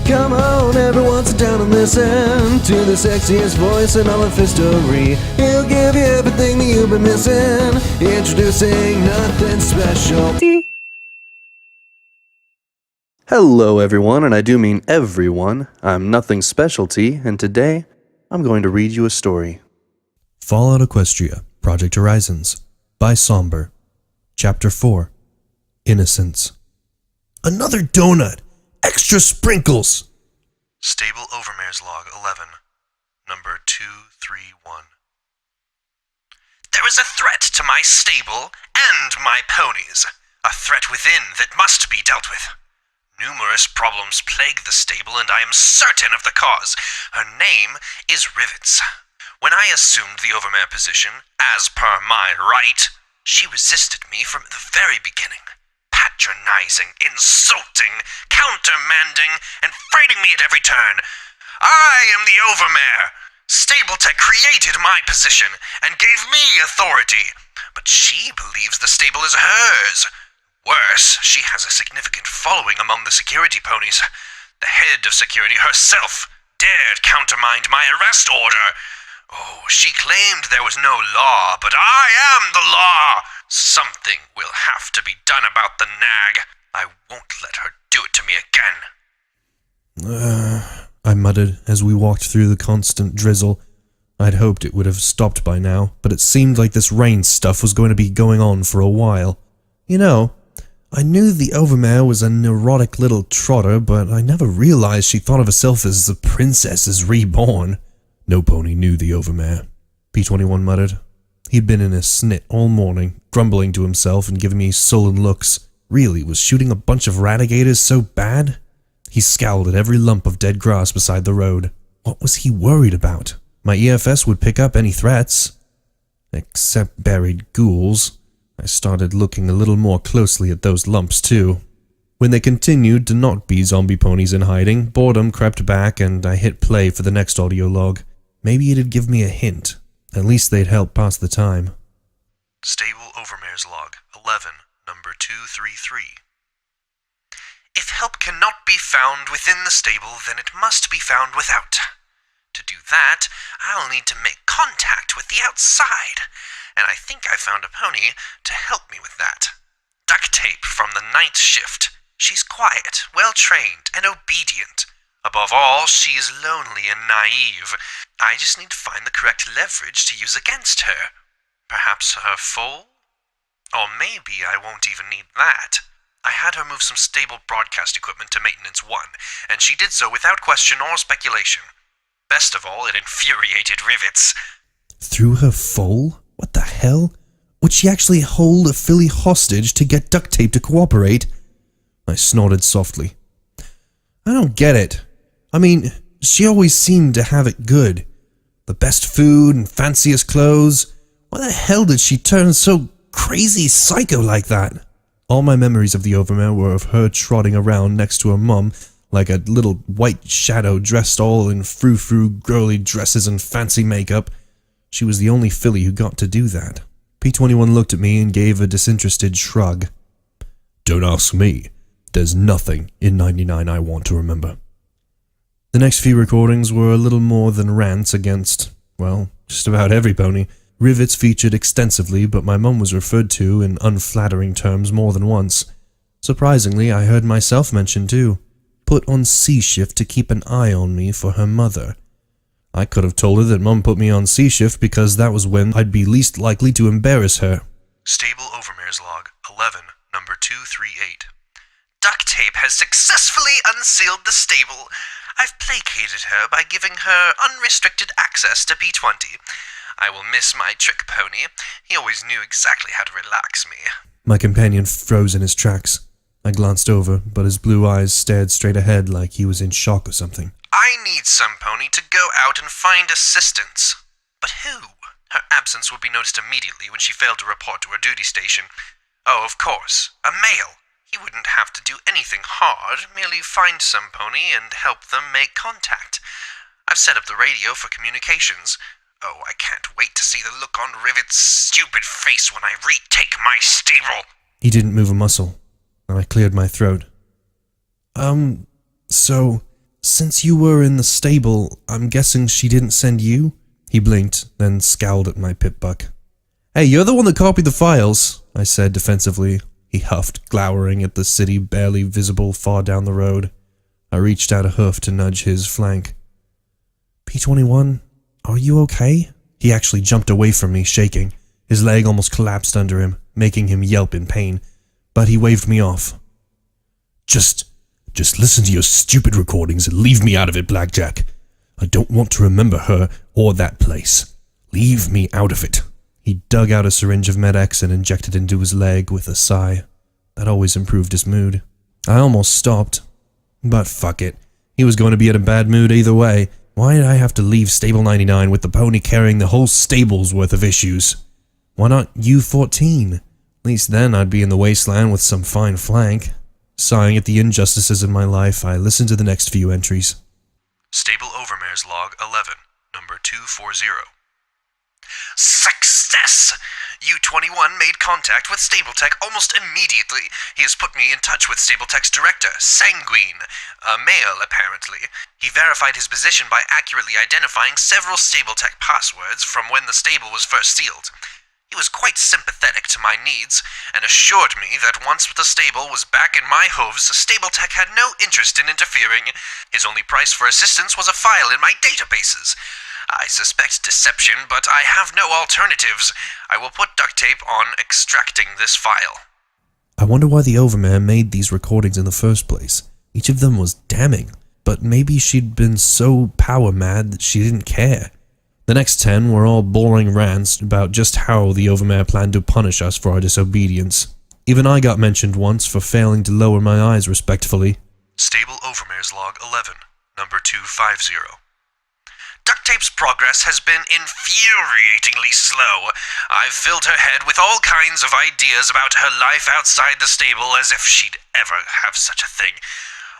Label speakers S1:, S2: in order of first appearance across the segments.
S1: Come on, everyone sit down and listen to the sexiest voice in all of history. He'll give you everything that you've been missing. Introducing NothingSpecialty. Hello everyone, and I do mean everyone. I'm NothingSpecialty, and today I'm going to read you a story.
S2: Fallout Equestria, Project Horizons, by Somber. Chapter 4, Innocence. Another donut! Extra sprinkles!
S3: Stable Overmare's Log 11, number 231. There is a threat to my stable and my ponies. A threat within that must be dealt with. Numerous problems plague the stable, and I am certain of the cause. Her name is Rivets. When I assumed the Overmare position, as per my right, she resisted me from the very beginning. Patronizing, insulting, countermanding, and fighting me at every turn. I am the Overmare. Stabletech created my position and gave me authority, but she believes the stable is hers. Worse, she has a significant following among the security ponies. The head of security herself dared countermand my arrest order. Oh, she claimed there was no law, but I am the law. Something will have to be done about the nag. I won't let her do it to me again.
S2: I muttered as we walked through the constant drizzle. I'd hoped it would have stopped by now, but it seemed like this rain stuff was going to be going on for a while. You know, I knew the Overmare was a neurotic little trotter, but I never realized she thought of herself as the princess's reborn. No pony knew the Overmare, P21 muttered. He'd been in a snit all morning, grumbling to himself and giving me sullen looks. Really, was shooting a bunch of ratigators so bad? He scowled at every lump of dead grass beside the road. What was he worried about? My EFS would pick up any threats. Except buried ghouls. I started looking a little more closely at those lumps too. When they continued to not be zombie ponies in hiding, boredom crept back and I hit play for the next audio log. Maybe it'd give me a hint. At least they'd help pass the time.
S3: Stable Overmare's Log 11, number 233. If help cannot be found within the stable, then it must be found without. To do that, I'll need to make contact with the outside, and I think I found a pony to help me with that. Duct Tape from the night shift. She's quiet, well-trained, and obedient. Above all, she is lonely and naive. I just need to find the correct leverage to use against her. Perhaps her foal? Or maybe I won't even need that. I had her move some stable broadcast equipment to Maintenance 1, and she did so without question or speculation. Best of all, it infuriated Rivets.
S2: Through her foal? What the hell? Would she actually hold a filly hostage to get Duct Tape to cooperate? I snorted softly. I don't get it. I mean, she always seemed to have it good. The best food and fanciest clothes. Why the hell did she turn so crazy psycho like that? All my memories of the Overmare were of her trotting around next to her mum like a little white shadow dressed all in frou-frou girly dresses and fancy makeup. She was the only filly who got to do that. P21 looked at me and gave a disinterested shrug. Don't ask me. There's nothing in 99 I want to remember. The next few recordings were a little more than rants against, well, just about every pony. Rivets featured extensively, but my mum was referred to in unflattering terms more than once. Surprisingly, I heard myself mentioned too. Put on C shift to keep an eye on me for her mother. I could have told her that Mum put me on C shift because that was when I'd be least likely to embarrass her.
S3: Stable Overmare's Log 11, number 238. Duct Tape has successfully unsealed the stable. I've placated her by giving her unrestricted access to P20. I will miss my trick pony. He always knew exactly how to relax me.
S2: My companion froze in his tracks. I glanced over, but his blue eyes stared straight ahead like he was in shock or something.
S3: I need some pony to go out and find assistance. But who? Her absence would be noticed immediately when she failed to report to her duty station. Oh, of course, a male. He wouldn't have to do anything hard, merely find some pony and help them make contact. I've set up the radio for communications. Oh, I can't wait to see the look on Rivet's stupid face when I retake my stable.
S2: He didn't move a muscle, and I cleared my throat. So Since you were in the stable, I'm guessing she didn't send you? He blinked, then scowled at my pip-buck. Hey, you're the one that copied the files, I said defensively. He huffed, glowering at the city barely visible far down the road. I reached out a hoof to nudge his flank. P-21, are you okay? He actually jumped away from me, shaking. His leg almost collapsed under him, making him yelp in pain. But he waved me off. Just listen to your stupid recordings and leave me out of it, Blackjack. I don't want to remember her or that place. Leave me out of it. He dug out a syringe of Med-X and injected into his leg with a sigh. That always improved his mood. I almost stopped. But fuck it. He was going to be in a bad mood either way. Why did I have to leave Stable 99 with the pony carrying the whole stable's worth of issues? Why not U14? At least then I'd be in the wasteland with some fine flank. Sighing at the injustices in my life, I listened to the next few entries.
S3: Stable Overmare's log 11, number 240. Success! U21 made contact with StableTech almost immediately. He has put me in touch with StableTech's director, Sanguine, a male apparently. He verified his position by accurately identifying several StableTech passwords from when the stable was first sealed. He was quite sympathetic to my needs, and assured me that once the stable was back in my hooves, StableTech had no interest in interfering. His only price for assistance was a file in my databases. I suspect deception, but I have no alternatives. I will put duct tape on extracting this file.
S2: I wonder why the Overmare made these recordings in the first place. Each of them was damning, but maybe she'd been so power-mad that she didn't care. The next 10 were all boring rants about just how the Overmare planned to punish us for our disobedience. Even I got mentioned once for failing to lower my eyes respectfully.
S3: Stable Overmare's log 11, number 250. Duct tape's progress has been infuriatingly slow. I've filled her head with all kinds of ideas about her life outside the stable, as if she'd ever have such a thing.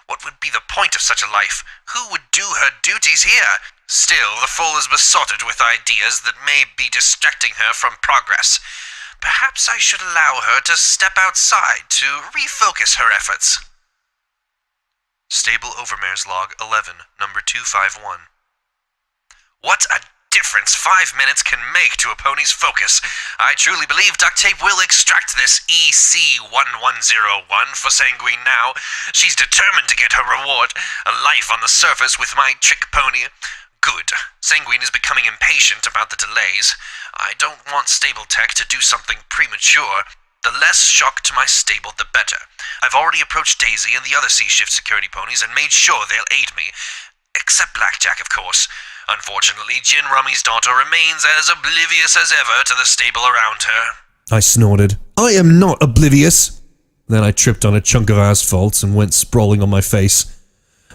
S3: What would be the point of such a life? Who would do her duties here? Still, the fool is besotted with ideas that may be distracting her from progress. Perhaps I should allow her to step outside to refocus her efforts. Stable Overmare's log 11, number 251. What a difference 5 minutes can make to a pony's focus. I truly believe duct tape will extract this EC1101 for Sanguine now. She's determined to get her reward, a life on the surface with my trick pony. Good. Sanguine is becoming impatient about the delays. I don't want StableTech to do something premature. The less shock to my stable, the better. I've already approached Daisy and the other C-Shift security ponies and made sure they'll aid me. Except Blackjack, of course. Unfortunately, Gin Rummy's daughter remains as oblivious as ever to the stable around her.
S2: I snorted. I am not oblivious! Then I tripped on a chunk of asphalt and went sprawling on my face.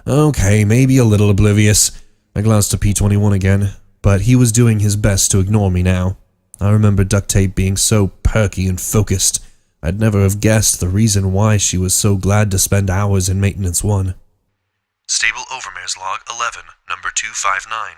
S2: Okay, maybe a little oblivious. I glanced at P-21 again, but he was doing his best to ignore me now. I remember duct tape being so perky and focused. I'd never have guessed the reason why she was so glad to spend hours in Maintenance 1.
S3: Stable Overmare's log 11, number 259.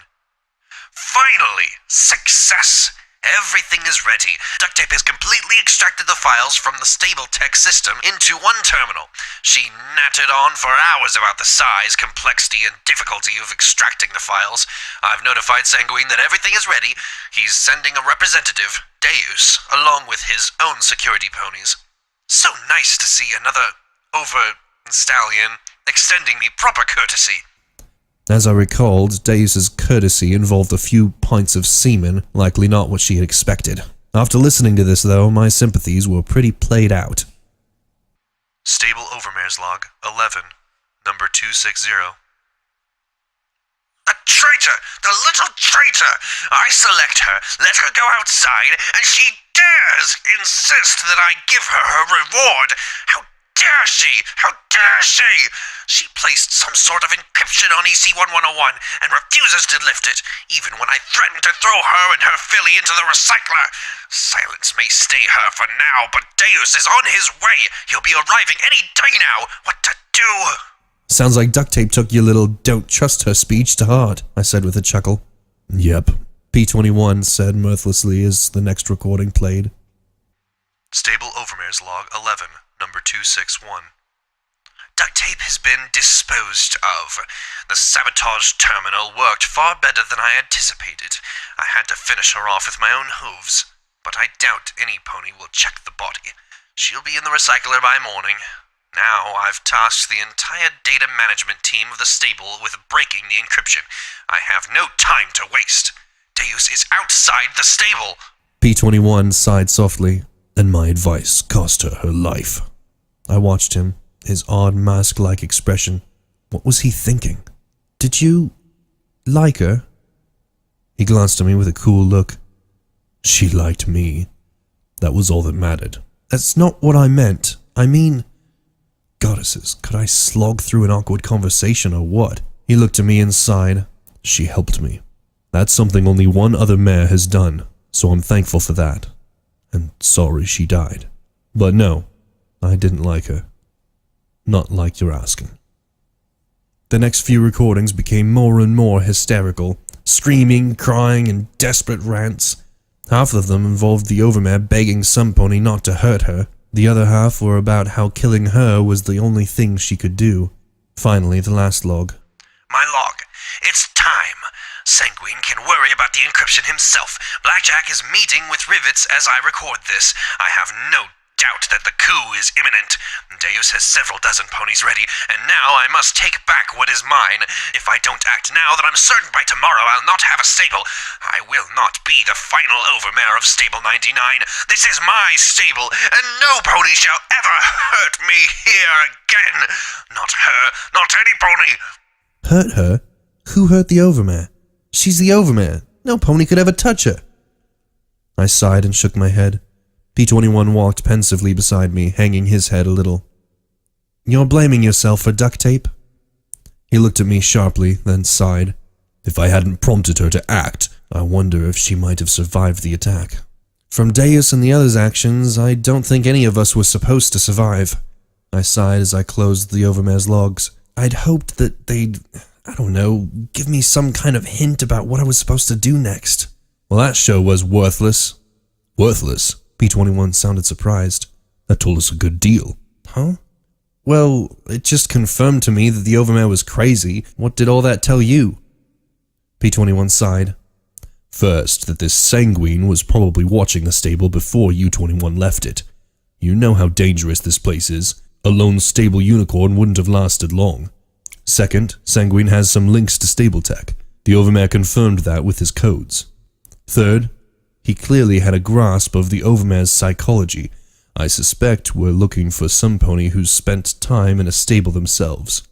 S3: Finally! Success! Everything is ready. Duct tape has completely extracted the files from the StableTech system into one terminal. She nattered on for hours about the size, complexity, and difficulty of extracting the files. I've notified Sanguine that everything is ready. He's sending a representative, Deus, along with his own security ponies. So nice to see another stallion extending me proper courtesy.
S2: As I recalled, Deus's courtesy involved a few pints of semen, likely not what she had expected. After listening to this, though, my sympathies were pretty played out.
S3: Stable Overmare's log 11, number 260. A traitor! The little traitor! I select her, let her go outside, and she dares insist that I give her her reward! How dare she? How dare she? She placed some sort of encryption on EC1101 and refuses to lift it, even when I threaten to throw her and her filly into the recycler. Silence may stay her for now, but Deus is on his way. He'll be arriving any day now. What to do?
S2: Sounds like duct tape took your little don't trust her speech to heart, I said with a chuckle. Yep, P-21 said mirthlessly as the next recording played.
S3: Stable Overmare's log 11, number 261. duct tape has been disposed of. The sabotage terminal worked far better than I anticipated. I had to finish her off with my own hooves, but I doubt any pony will check the body. She'll be in the recycler by morning. Now I've tasked the entire data management team of the stable with breaking the encryption. I have no time to waste. Deus is outside the stable.
S2: P21 sighed softly, and my advice cost her her life. I watched him, his odd mask-like expression. What was he thinking? Did you like her? He glanced at me with a cool look. She liked me. That was all that mattered. That's not what I meant. I mean, goddesses, could I slog through an awkward conversation or what? He looked at me and sighed. She helped me. That's something only one other mare has done, so I'm thankful for that. And sorry she died. But no, I didn't like her. Not like you're asking. The next few recordings became more and more hysterical, screaming, crying, and desperate rants. Half of them involved the overmare begging some pony not to hurt her. The other half were about how killing her was the only thing she could do. Finally, the last log.
S3: My log. It's time. Sanguine can worry about the encryption himself. Blackjack is meeting with Rivets as I record this. I have no doubt that the coup is imminent. Deus has several dozen ponies ready, and now I must take back what is mine. If I don't act now, then I'm certain by tomorrow I'll not have a stable. I will not be the final overmare of Stable 99. This is my stable, and no pony shall ever hurt me here again. Not her, not any pony.
S2: Hurt her? Who hurt the overmare? She's the overmare. No pony could ever touch her. I sighed and shook my head. P21 walked pensively beside me, hanging his head a little. You're blaming yourself for duct tape? He looked at me sharply, then sighed. If I hadn't prompted her to act, I wonder if she might have survived the attack. From Deus and the others' actions, I don't think any of us were supposed to survive. I sighed as I closed the overmare's logs. I'd hoped that they'd, I don't know, give me some kind of hint about what I was supposed to do next. Well, that show was worthless. Worthless? P21 sounded surprised. That told us a good deal. Huh? Well, it just confirmed to me that the overmare was crazy. What did all that tell you? P21 sighed. First, that this Sanguine was probably watching the stable before U21 left it. You know how dangerous this place is. A lone stable unicorn wouldn't have lasted long. Second, Sanguine has some links to stable tech. The overmare confirmed that with his codes. Third, he clearly had a grasp of the overmare's psychology. I suspect we're looking for some pony who's spent time in a stable themselves.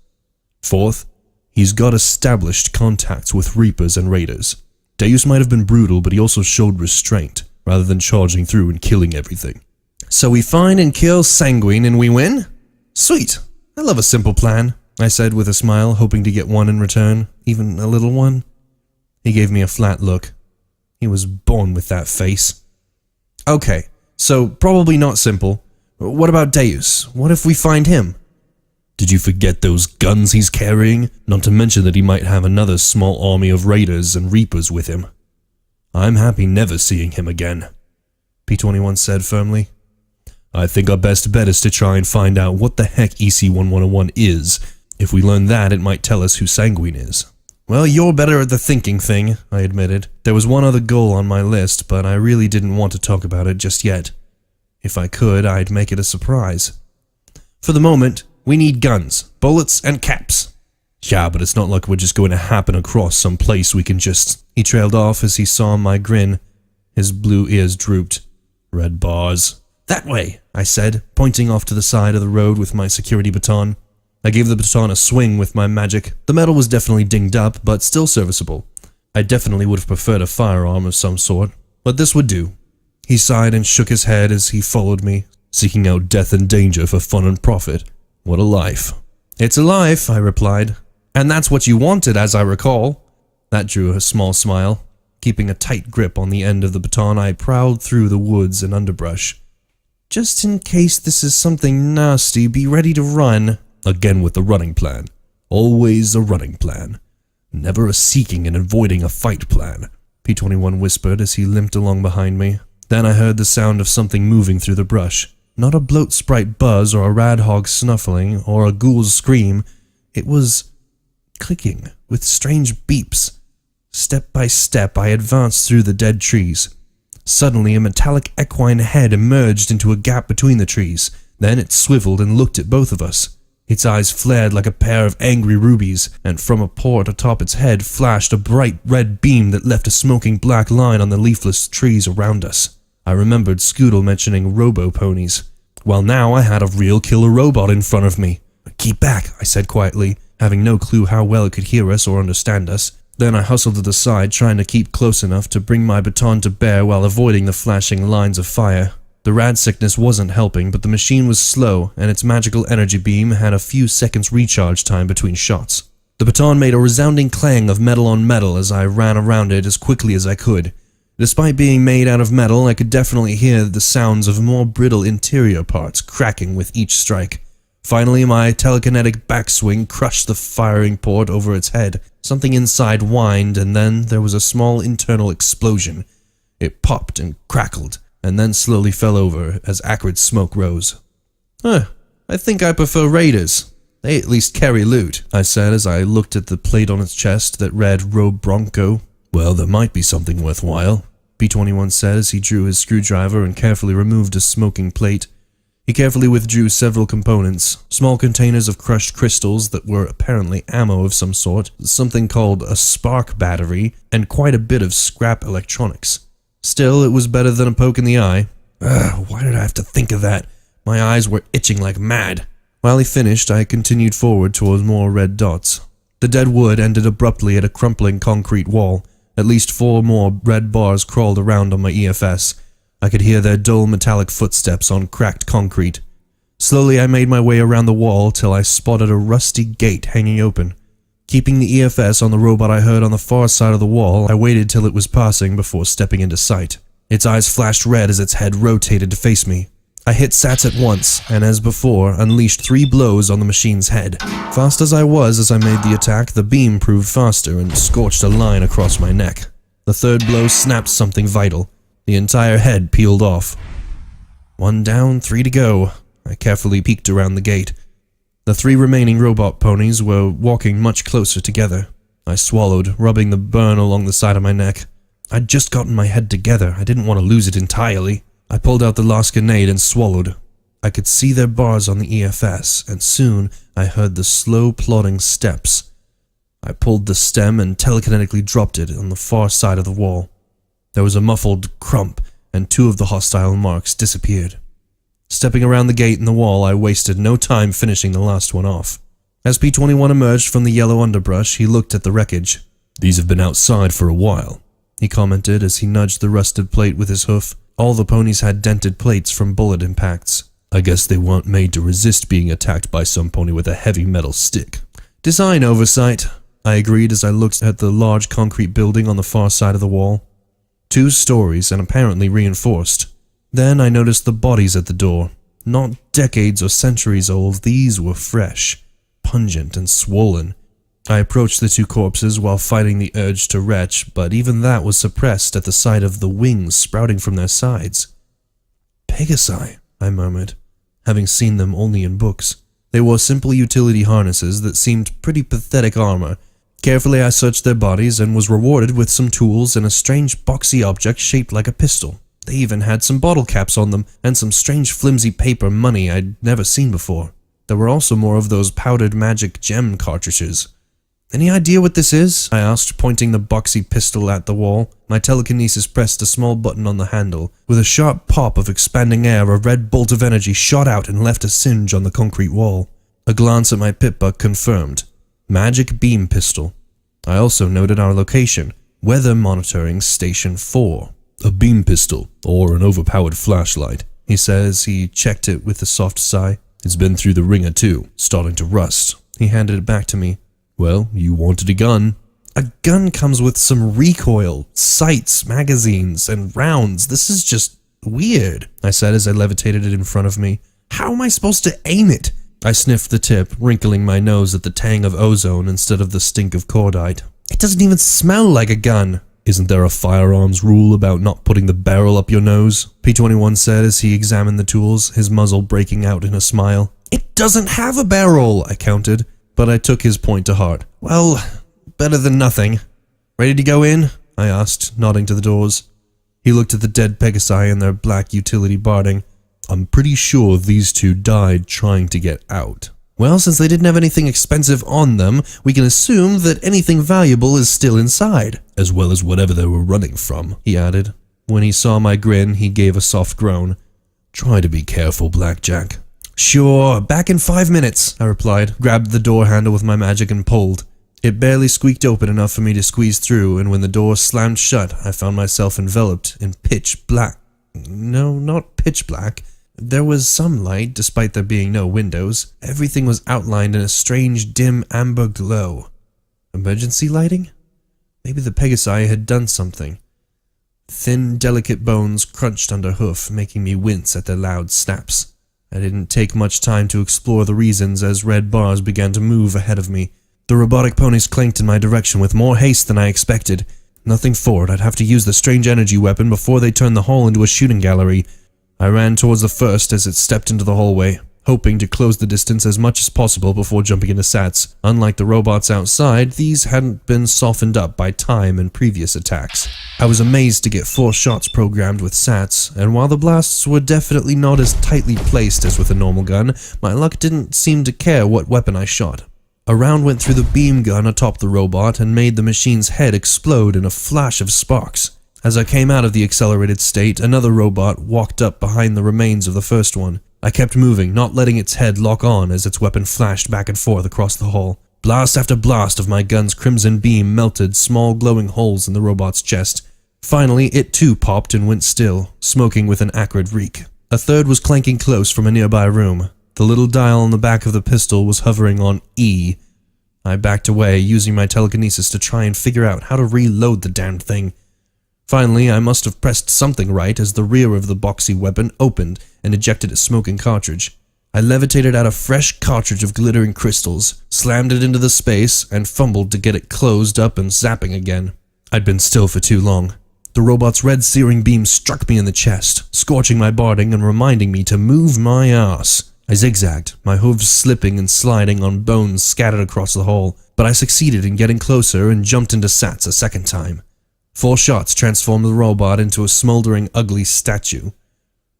S2: Fourth, he's got established contacts with Reapers and Raiders. Deus might have been brutal, but he also showed restraint, rather than charging through and killing everything. So we find and kill Sanguine and we win? Sweet. I love a simple plan, I said with a smile, hoping to get one in return, even a little one. He gave me a flat look. He was born with that face. Okay, so probably not simple. What about Deus? What if we find him? Did you forget those guns he's carrying? Not to mention that he might have another small army of raiders and reapers with him. I'm happy never seeing him again, P21 said firmly. I think our best bet is to try and find out what the heck EC1101 is. If we learn that, it might tell us who Sanguine is. Well, you're better at the thinking thing, I admitted. There was one other goal on my list, but I really didn't want to talk about it just yet. If I could, I'd make it a surprise. For the moment, we need guns, bullets, and caps. Yeah, but it's not like we're just going to happen across some place we can just... He trailed off as he saw my grin. His blue ears drooped. Red bars. That way, I said, pointing off to the side of the road with my security baton. I gave the baton a swing with my magic. The metal was definitely dinged up, but still serviceable. I definitely would have preferred a firearm of some sort, but this would do. He sighed and shook his head as he followed me, seeking out death and danger for fun and profit. What a life. It's a life, I replied. And that's what you wanted, as I recall. That drew a small smile. Keeping a tight grip on the end of the baton, I prowled through the woods and underbrush. Just in case this is something nasty, be ready to run. Again with the running plan. Always a running plan. Never a seeking and avoiding a fight plan, P21 whispered as he limped along behind me. Then I heard the sound of something moving through the brush. Not a bloat sprite buzz or a radhog snuffling or a ghoul's scream. It was clicking with strange beeps. Step by step, I advanced through the dead trees. Suddenly, a metallic equine head emerged into a gap between the trees. Then it swiveled and looked at both of us. Its eyes flared like a pair of angry rubies, and from a port atop its head flashed a bright red beam that left a smoking black line on the leafless trees around us. I remembered Scoodle mentioning robo-ponies. Well, now I had a real killer robot in front of me. "Keep back," I said quietly, having no clue how well it could hear us or understand us. Then I hustled to the side, trying to keep close enough to bring my baton to bear while avoiding the flashing lines of fire. The rad sickness wasn't helping, but the machine was slow, and its magical energy beam had a few seconds recharge time between shots. The baton made a resounding clang of metal on metal as I ran around it as quickly as I could. Despite being made out of metal, I could definitely hear the sounds of more brittle interior parts cracking with each strike. Finally, my telekinetic backswing crushed the firing port over its head. Something inside whined, and then there was a small internal explosion. It popped and crackled, and then slowly fell over as acrid smoke rose. I think I prefer raiders. They at least carry loot," I said as I looked at the plate on its chest that read Robe Bronco. "Well, there might be something worthwhile," B-21 said as he drew his screwdriver and carefully removed a smoking plate. He carefully withdrew several components, small containers of crushed crystals that were apparently ammo of some sort, something called a spark battery, and quite a bit of scrap electronics. Still, it was better than a poke in the eye. Why did I have to think of that? My eyes were itching like mad. While he finished, I continued forward towards more red dots. The dead wood ended abruptly at a crumpling concrete wall. At least 4 more red bars crawled around on my EFS. I could hear their dull metallic footsteps on cracked concrete. Slowly I made my way around the wall till I spotted a rusty gate hanging open. Keeping the EFS on the robot I heard on the far side of the wall, I waited till it was passing before stepping into sight. Its eyes flashed red as its head rotated to face me. I hit Sats at once, and as before, unleashed 3 blows on the machine's head. Fast as I was as I made the attack, the beam proved faster and scorched a line across my neck. The 3rd blow snapped something vital. The entire head peeled off. 1 down, 3 to go. I carefully peeked around the gate. The 3 remaining robot ponies were walking much closer together. I swallowed, rubbing the burn along the side of my neck. I'd just gotten my head together. I didn't want to lose it entirely. I pulled out the last grenade and swallowed. I could see their bars on the EFS, and soon I heard the slow plodding steps. I pulled the stem and telekinetically dropped it on the far side of the wall. There was a muffled crump, and 2 of the hostile marks disappeared. Stepping around the gate in the wall, I wasted no time finishing the last one off. As P-21 emerged from the yellow underbrush, he looked at the wreckage. "These have been outside for a while," he commented as he nudged the rusted plate with his hoof. All the ponies had dented plates from bullet impacts. "I guess they weren't made to resist being attacked by some pony with a heavy metal stick." "Design oversight," I agreed as I looked at the large concrete building on the far side of the wall. 2 stories and apparently reinforced. Then I noticed the bodies at the door. Not decades or centuries old, these were fresh, pungent and swollen. I approached the 2 corpses while fighting the urge to retch, but even that was suppressed at the sight of the wings sprouting from their sides. "Pegasi," I murmured, having seen them only in books. They wore simple utility harnesses that seemed pretty pathetic armor. Carefully I searched their bodies and was rewarded with some tools and a strange boxy object shaped like a pistol. They even had some bottle caps on them and some strange flimsy paper money I'd never seen before. There were also more of those powdered magic gem cartridges. "Any idea what this is?" I asked, pointing the boxy pistol at the wall. My telekinesis pressed a small button on the handle. With a sharp pop of expanding air, a red bolt of energy shot out and left a singe on the concrete wall. A glance at my pip-buck confirmed. Magic beam pistol. I also noted our location, Weather Monitoring Station 4. "A beam pistol, or an overpowered flashlight," he says. He checked it with a soft sigh. "It's been through the ringer too, starting to rust." He handed it back to me. "Well, you wanted a gun." "A gun comes with some recoil, sights, magazines, and rounds. This is just weird," I said as I levitated it in front of me. "How am I supposed to aim it?" I sniffed the tip, wrinkling my nose at the tang of ozone instead of the stink of cordite. "It doesn't even smell like a gun." Isn't there a firearms rule about not putting the barrel up your nose? P-21 said as he examined the tools, his muzzle breaking out in a smile. It doesn't have a barrel, I countered, but I took his point to heart. Well, better than nothing. Ready to go in? I asked, nodding to the doors. He looked at the dead Pegasi and their black utility barding. I'm pretty sure these two died trying to get out. Well, since they didn't have anything expensive on them, we can assume that anything valuable is still inside, as well as whatever they were running from, he added. When he saw my grin, he gave a soft groan. Try to be careful, Blackjack. Sure, back in 5 minutes, I replied, grabbed the door handle with my magic and pulled. It barely squeaked open enough for me to squeeze through, and when the door slammed shut, I found myself enveloped in pitch black. No, not pitch black. There was some light, despite there being no windows. Everything was outlined in a strange, dim amber glow. Emergency lighting? Maybe the Pegasi had done something. Thin, delicate bones crunched under hoof, making me wince at their loud snaps. I didn't take much time to explore the reasons as red bars began to move ahead of me. The robotic ponies clanked in my direction with more haste than I expected. Nothing for it, I'd have to use the strange energy weapon before they turned the hall into a shooting gallery. I ran towards the first as it stepped into the hallway, hoping to close the distance as much as possible before jumping into Sats. Unlike the robots outside, these hadn't been softened up by time and previous attacks. I was amazed to get 4 shots programmed with Sats, and while the blasts were definitely not as tightly placed as with a normal gun, my luck didn't seem to care what weapon I shot. A round went through the beam gun atop the robot and made the machine's head explode in a flash of sparks. As I came out of the accelerated state, another robot walked up behind the remains of the first one. I kept moving, not letting its head lock on as its weapon flashed back and forth across the hall. Blast after blast of my gun's crimson beam melted small glowing holes in the robot's chest. Finally, it too popped and went still, smoking with an acrid reek. A third was clanking close from a nearby room. The little dial on the back of the pistol was hovering on E. I backed away, using my telekinesis to try and figure out how to reload the damned thing. Finally, I must have pressed something right as the rear of the boxy weapon opened and ejected a smoking cartridge. I levitated out a fresh cartridge of glittering crystals, slammed it into the space, and fumbled to get it closed up and zapping again. I'd been still for too long. The robot's red searing beam struck me in the chest, scorching my barding and reminding me to move my ass. I zigzagged, my hooves slipping and sliding on bones scattered across the hall, but I succeeded in getting closer and jumped into Sats a second time. 4 shots transformed the robot into a smoldering, ugly statue.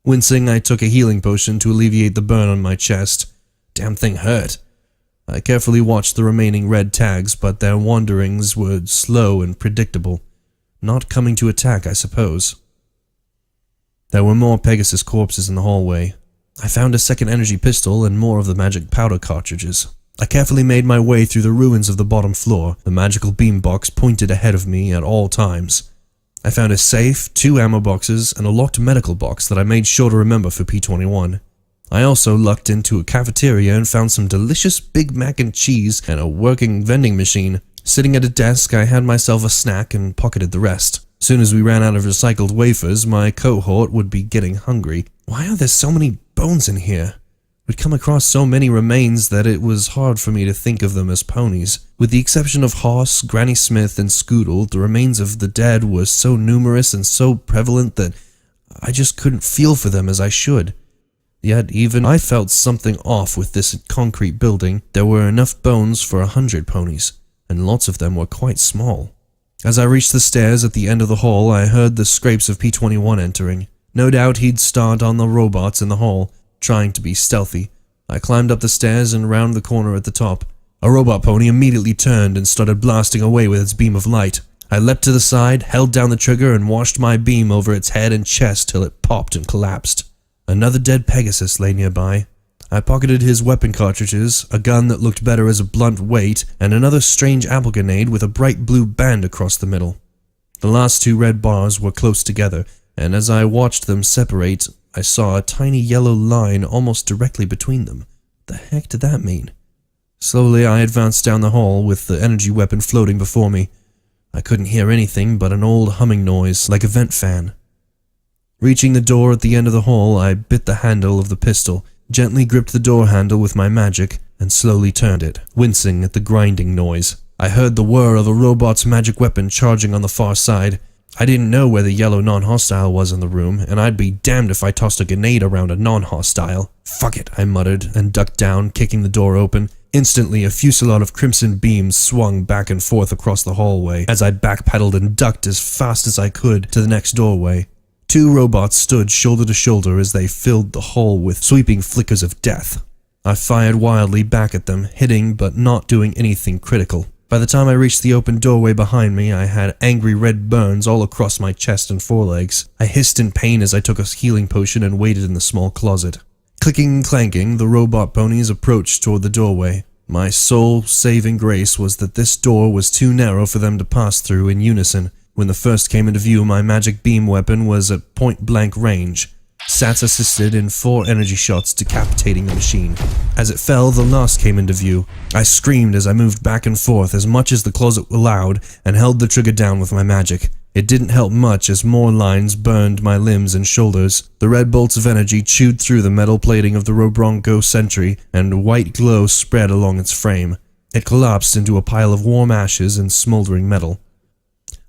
S2: Wincing, I took a healing potion to alleviate the burn on my chest. Damn thing hurt. I carefully watched the remaining red tags, but their wanderings were slow and predictable. Not coming to attack, I suppose. There were more Pegasus corpses in the hallway. I found a second energy pistol and more of the magic powder cartridges. I carefully made my way through the ruins of the bottom floor, the magical beam box pointed ahead of me at all times. I found a safe, 2 ammo boxes, and a locked medical box that I made sure to remember for P-21. I also lucked into a cafeteria and found some delicious Big Mac and cheese and a working vending machine. Sitting at a desk, I had myself a snack and pocketed the rest. Soon as we ran out of recycled wafers, my cohort would be getting hungry. Why are there so many bones in here? We'd come across so many remains that it was hard for me to think of them as ponies. With the exception of Hoss, Granny Smith, and Scoodle, the remains of the dead were so numerous and so prevalent that I just couldn't feel for them as I should. Yet even I felt something off with this concrete building. There were enough bones for 100 ponies, and lots of them were quite small. As I reached the stairs at the end of the hall, I heard the scrapes of P-21 entering. No doubt he'd start on the robots in the hall, trying to be stealthy. I climbed up the stairs and round the corner at the top. A robot pony immediately turned and started blasting away with its beam of light. I leapt to the side, held down the trigger, and washed my beam over its head and chest till it popped and collapsed. Another dead Pegasus lay nearby. I pocketed his weapon cartridges, a gun that looked better as a blunt weight, and another strange apple grenade with a bright blue band across the middle. The last 2 red bars were close together, and as I watched them separate, I saw a tiny yellow line almost directly between them. The heck did that mean? Slowly I advanced down the hall with the energy weapon floating before me. I couldn't hear anything but an old humming noise like a vent fan. Reaching the door at the end of the hall, I bit the handle of the pistol, gently gripped the door handle with my magic, and slowly turned it, wincing at the grinding noise. I heard the whir of a robot's magic weapon charging on the far side. I didn't know where the yellow non-hostile was in the room, and I'd be damned if I tossed a grenade around a non-hostile. Fuck it, I muttered, and ducked down, kicking the door open. Instantly, a fusillade of crimson beams swung back and forth across the hallway as I backpedaled and ducked as fast as I could to the next doorway. 2 robots stood shoulder to shoulder as they filled the hall with sweeping flickers of death. I fired wildly back at them, hitting but not doing anything critical. By the time I reached the open doorway behind me, I had angry red burns all across my chest and forelegs. I hissed in pain as I took a healing potion and waited in the small closet. Clicking and clanking, the robot ponies approached toward the doorway. My sole saving grace was that this door was too narrow for them to pass through in unison. When the first came into view, my magic beam weapon was at point-blank range. Sats assisted in 4 energy shots, decapitating the machine. As it fell, the last came into view. I screamed as I moved back and forth as much as the closet allowed and held the trigger down with my magic. It didn't help much as more lines burned my limbs and shoulders. The red bolts of energy chewed through the metal plating of the Robronco sentry, and a white glow spread along its frame. It collapsed into a pile of warm ashes and smoldering metal.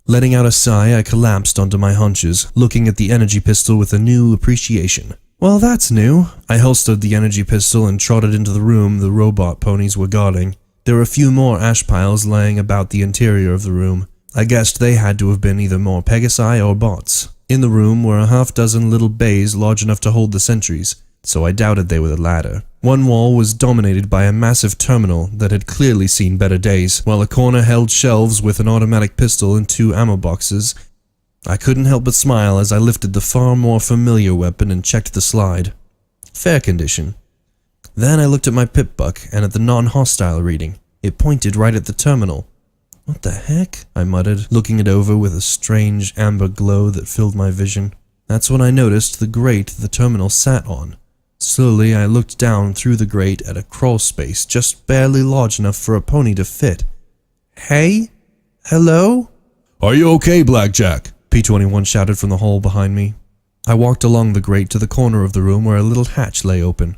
S2: Letting out a sigh, I collapsed onto my haunches, looking at the energy pistol with a new appreciation. Well, that's new. I holstered the energy pistol and trotted into the room the robot ponies were guarding. There were a few more ash piles laying about the interior of the room. I guessed they had to have been either more Pegasi or bots. In the room were a half-dozen little bays large enough to hold the sentries, so I doubted they were the latter. One wall was dominated by a massive terminal that had clearly seen better days, while a corner held shelves with an automatic pistol and 2 ammo boxes. I couldn't help but smile as I lifted the far more familiar weapon and checked the slide. Fair condition. Then I looked at my pip-buck and at the non-hostile reading. It pointed right at the terminal. What the heck? I muttered, looking it over with a strange amber glow that filled my vision. That's when I noticed the grate the terminal sat on. Slowly, I looked down through the grate at a crawl space just barely large enough for a pony to fit. Hey? Hello?
S1: Are you okay, Blackjack?
S2: P-21 shouted from the hall behind me. I walked along the grate to the corner of the room where a little hatch lay open.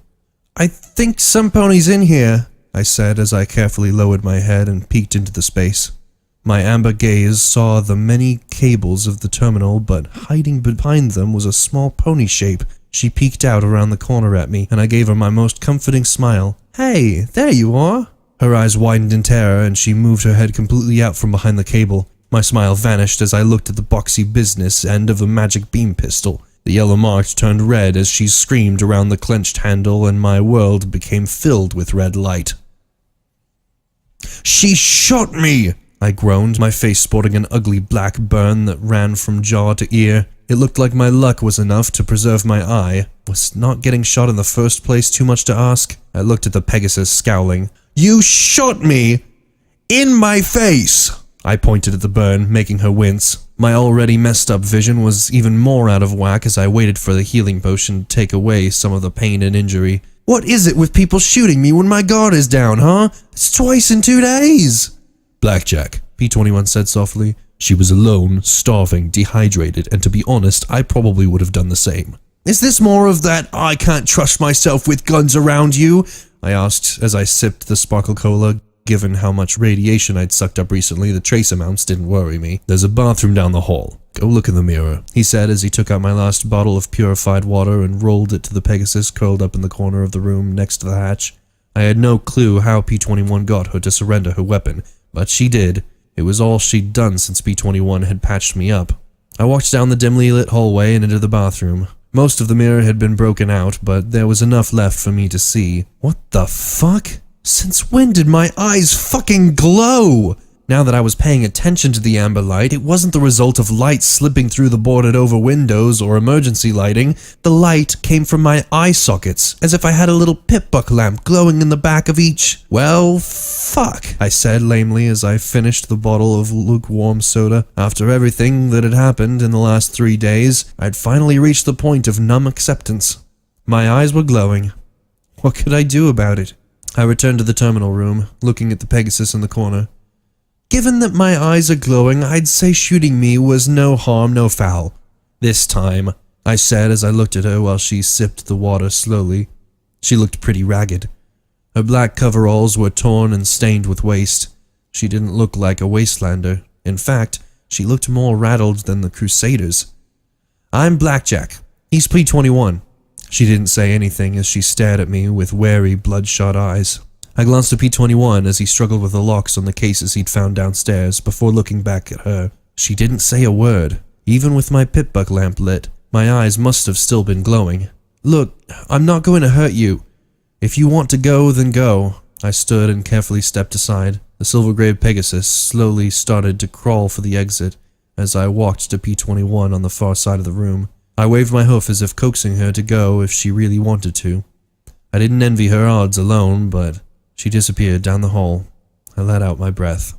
S2: I think some pony's in here, I said as I carefully lowered my head and peeked into the space. My amber gaze saw the many cables of the terminal, but hiding behind them was a small pony shape. She peeked out around the corner at me, and I gave her my most comforting smile. Hey, there you are! Her eyes widened in terror, and she moved her head completely out from behind the cable. My smile vanished as I looked at the boxy business end of the magic beam pistol. The yellow mark turned red as she screamed around the clenched handle, and my world became filled with red light. She shot me! I groaned, my face sporting an ugly black burn that ran from jaw to ear. It looked like my luck was enough to preserve my eye. Was not getting shot in the first place too much to ask? I looked at the Pegasus, scowling. You shot me! In my face! I pointed at the burn, making her wince. My already messed up vision was even more out of whack as I waited for the healing potion to take away some of the pain and injury. What is it with people shooting me when my guard is down, huh? It's twice in 2 days!
S1: Blackjack,
S2: P-21 said softly. She was alone, starving, dehydrated, and to be honest, I probably would have done the same. Is this more of that I can't trust myself with guns around you? I asked as I sipped the sparkle cola. Given how much radiation I'd sucked up recently, the trace amounts didn't worry me. There's a bathroom down the hall. Go look in the mirror, he said as he took out my last bottle of purified water and rolled it to the Pegasus curled up in the corner of the room next to the hatch. I had no clue how P-21 got her to surrender her weapon, but she did. It was all she'd done since P-21 had patched me up. I walked down the dimly lit hallway and into the bathroom. Most of the mirror had been broken out, but there was enough left for me to see. What the fuck? Since when did my eyes fucking glow? Now that I was paying attention to the amber light, it wasn't the result of light slipping through the boarded over windows or emergency lighting. The light came from my eye sockets, as if I had a little pip-buck lamp glowing in the back of each. Well, fuck, I said lamely as I finished the bottle of lukewarm soda. After everything that had happened in the last 3 days, I'd finally reached the point of numb acceptance. My eyes were glowing. What could I do about it? I returned to the terminal room, looking at the Pegasus in the corner. Given that my eyes are glowing, I'd say shooting me was no harm, no foul. This time, I said as I looked at her while she sipped the water slowly. She looked pretty ragged. Her black coveralls were torn and stained with waste. She didn't look like a wastelander. In fact, she looked more rattled than the Crusaders. I'm Blackjack. He's P21. She didn't say anything as she stared at me with wary, bloodshot eyes. I glanced at P21 as he struggled with the locks on the cases he'd found downstairs before looking back at her. She didn't say a word. Even with my pip-buck lamp lit, my eyes must have still been glowing. Look, I'm not going to hurt you. If you want to go, then go. I stood and carefully stepped aside. The silver-grey Pegasus slowly started to crawl for the exit as I walked to P21 on the far side of the room. I waved my hoof as if coaxing her to go if she really wanted to. I didn't envy her odds alone, but she disappeared down the hall. I let out my breath.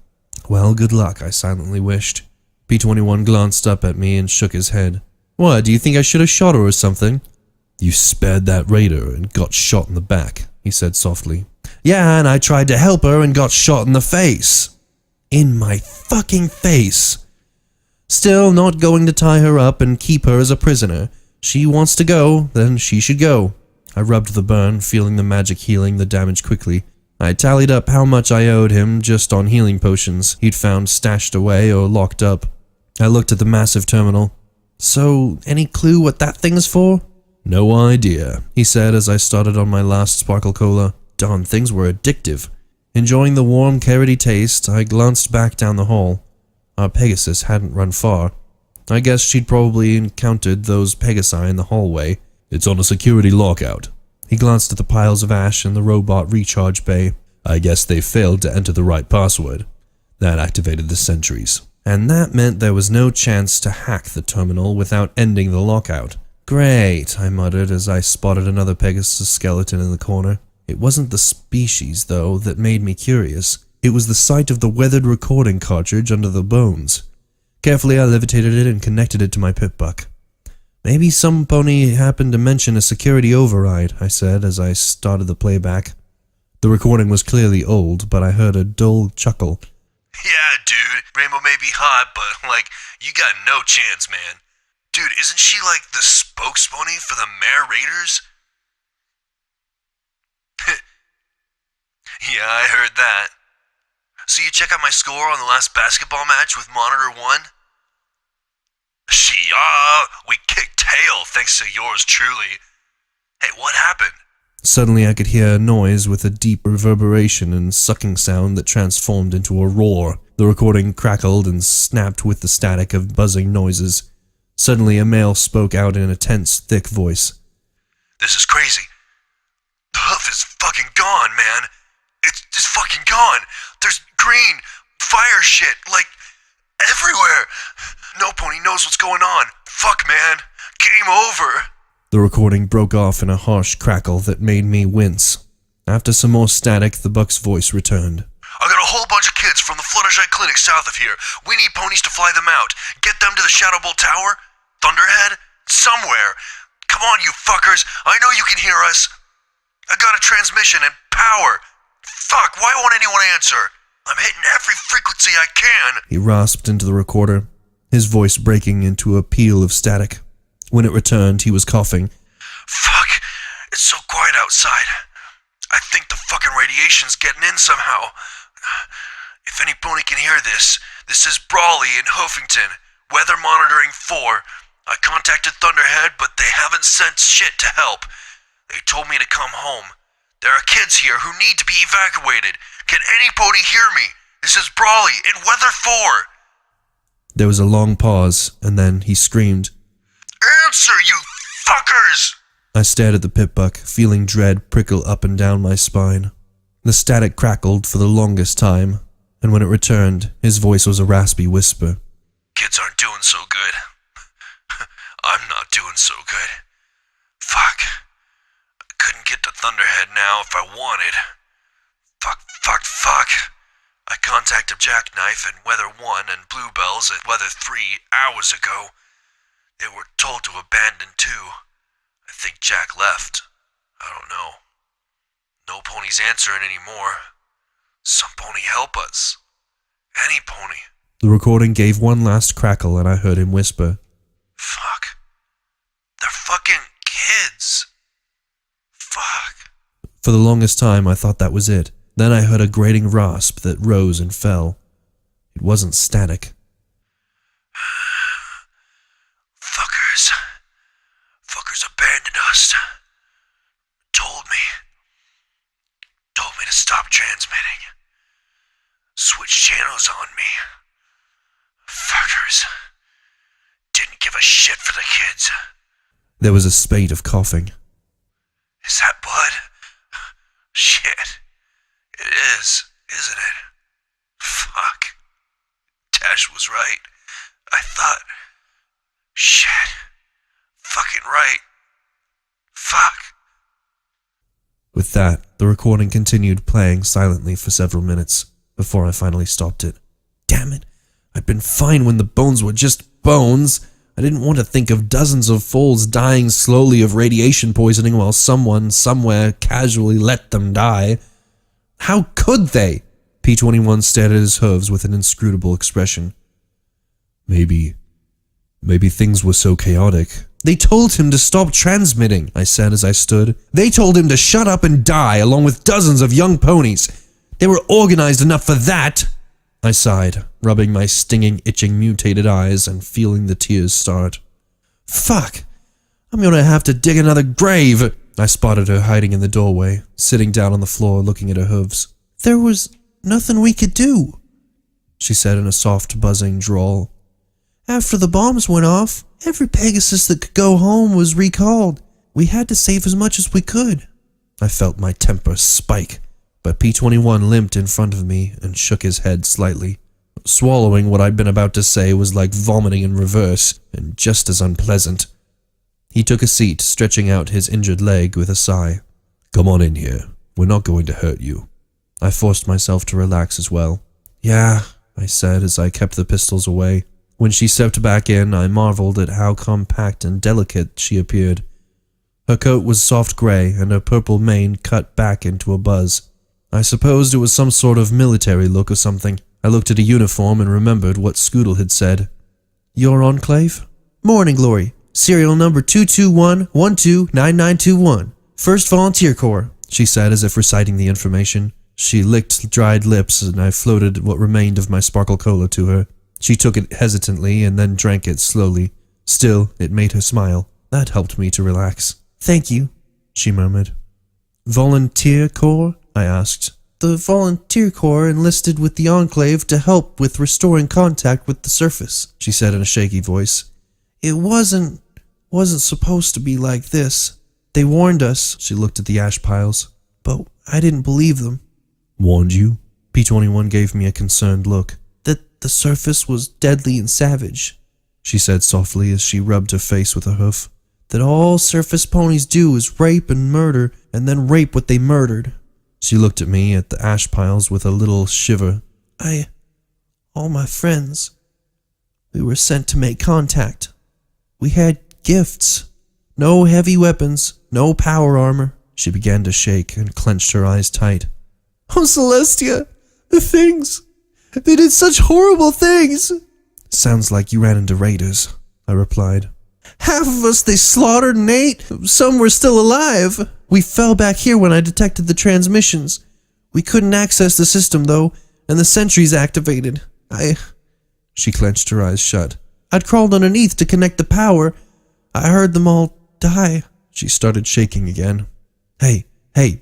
S2: Well, good luck, I silently wished. P21 glanced up at me and shook his head. What, do you think I should have shot her or something? You spared that raider and got shot in the back, he said softly. Yeah, and I tried to help her and got shot in the face. In my fucking face. Still not going to tie her up and keep her as a prisoner. She wants to go, then she should go. I rubbed the burn, feeling the magic healing the damage quickly. I tallied up how much I owed him just on healing potions he'd found stashed away or locked up. I looked at the massive terminal. So, any clue what that thing's for? No idea, he said as I started on my last sparkle cola. Darn, things were addictive. Enjoying the warm, carroty taste, I glanced back down the hall. Our Pegasus hadn't run far. I guess she'd probably encountered those Pegasi in the hallway. It's on a security lockout. He glanced at the piles of ash in the robot recharge bay. I guess they failed to enter the right password. That activated the sentries. And that meant there was no chance to hack the terminal without ending the lockout. Great, I muttered as I spotted another Pegasus skeleton in the corner. It wasn't the species, though, that made me curious. It was the sight of the weathered recording cartridge under the bones. Carefully I levitated it and connected it to my pip-buck. Maybe some pony happened to mention a security override, I said as I started the playback. The recording was clearly old, but I heard a dull chuckle.
S3: Yeah, dude, Rainbow may be hot, but, you got no chance, man. Dude, isn't she, the spokespony for the Mare Raiders? Yeah, I heard that. So you check out my score on the last basketball match with Monitor 1? We kicked tail thanks to yours truly. Hey, what happened?
S2: Suddenly I could hear a noise with a deep reverberation and sucking sound that transformed into a roar. The recording crackled and snapped with the static of buzzing noises. Suddenly a male spoke out in a tense, thick voice.
S3: This is crazy. The hoof is fucking gone, man. It's fucking gone. There's green, fire shit, everywhere. No pony knows what's going on. Fuck, man. Game over.
S2: The recording broke off in a harsh crackle that made me wince. After some more static, the buck's voice returned.
S3: I got a whole bunch of kids from the Fluttershy Clinic south of here. We need ponies to fly them out. Get them to the Shadow Bolt Tower? Thunderhead? Somewhere. Come on, you fuckers. I know you can hear us. I got a transmission and power. Fuck, why won't anyone answer? I'm hitting every frequency I can.
S2: He rasped into the recorder, his voice breaking into a peal of static. When it returned, he was coughing.
S3: Fuck, it's so quiet outside. I think the fucking radiation's getting in somehow. If any pony can hear this is Brawley in Hoofington, Weather Monitoring 4. I contacted Thunderhead, but they haven't sent shit to help. They told me to come home. There are kids here who need to be evacuated. Can any pony hear me? This is Brawley in Weather 4.
S2: There was a long pause, and then he screamed.
S3: Answer, you fuckers!
S2: I stared at the pip-buck, feeling dread prickle up and down my spine. The static crackled for the longest time, and when it returned, his voice was a raspy whisper.
S3: Kids aren't doing so good. I'm not doing so good. Fuck. I couldn't get to Thunderhead now if I wanted. Fuck. I contacted Jackknife and Weather 1 and Bluebells at Weather 3 hours ago. They were told to abandon 2. I think Jack left. I don't know. No pony's answering anymore. Some pony help us. Any pony.
S2: The recording gave one last crackle and I heard him whisper.
S3: Fuck. They're fucking kids. Fuck.
S2: For the longest time I thought that was it. Then I heard a grating rasp that rose and fell. It wasn't static.
S3: Fuckers abandoned us. Told me to stop transmitting. Switch channels on me. Fuckers. Didn't give a shit for the kids.
S2: There was a spate of coughing.
S3: Is that blood? Shit. It is, isn't it? Fuck. Tash was right. I thought... Shit. Fucking right. Fuck.
S2: With that, the recording continued playing silently for several minutes before I finally stopped it. Damn it. I'd been fine when the bones were just bones. I didn't want to think of dozens of foals dying slowly of radiation poisoning while someone, somewhere, casually let them die. How could they? P-21 stared at his hooves with an inscrutable expression. Maybe things were so chaotic. They told him to stop transmitting, I said as I stood. They told him to shut up and die along with dozens of young ponies. They were organized enough for that. I sighed, rubbing my stinging, itching, mutated eyes and feeling the tears start. Fuck! I'm gonna have to dig another grave! I spotted her hiding in the doorway, sitting down on the floor looking at her hooves. There was nothing we could do, she said in a soft, buzzing drawl. After the bombs went off, every Pegasus that could go home was recalled. We had to save as much as we could. I felt my temper spike, but P-21 limped in front of me and shook his head slightly. Swallowing what I'd been about to say was like vomiting in reverse, and just as unpleasant. He took a seat, stretching out his injured leg with a sigh. Come on in here. We're not going to hurt you. I forced myself to relax as well. Yeah, I said as I kept the pistols away. When she stepped back in, I marveled at how compact and delicate she appeared. Her coat was soft gray, and her purple mane cut back into a buzz. I supposed it was some sort of military look or something. I looked at a uniform and remembered what Scootle had said. Your Enclave? Morning Glory. Serial number 221-129921. 1st Volunteer Corps, she said as if reciting the information. She licked dried lips, and I floated what remained of my Sparkle Cola to her. She took it hesitantly and then drank it slowly. Still, it made her smile. That helped me to relax. Thank you, she murmured. Volunteer Corps? I asked. The Volunteer Corps enlisted with the Enclave to help with restoring contact with the surface, she said in a shaky voice. It wasn't supposed to be like this. They warned us, she looked at the ash piles, but I didn't believe them. Warned you? P-21 gave me a concerned look. That the surface was deadly and savage, she said softly as she rubbed her face with a hoof. That all surface ponies do is rape and murder, and then rape what they murdered. She looked at me at the ash piles with a little shiver. All my friends, we were sent to make contact. We had gifts. No heavy weapons, no power armor. She began to shake and clenched her eyes tight. Oh, Celestia, the things. They did such horrible things. Sounds like you ran into raiders, I replied. Half of us they slaughtered and ate. Some were still alive. We fell back here when I detected the transmissions. We couldn't access the system, though, and the sentries activated. She clenched her eyes shut. I'd crawled underneath to connect the power. I heard them all die. She started shaking again. Hey,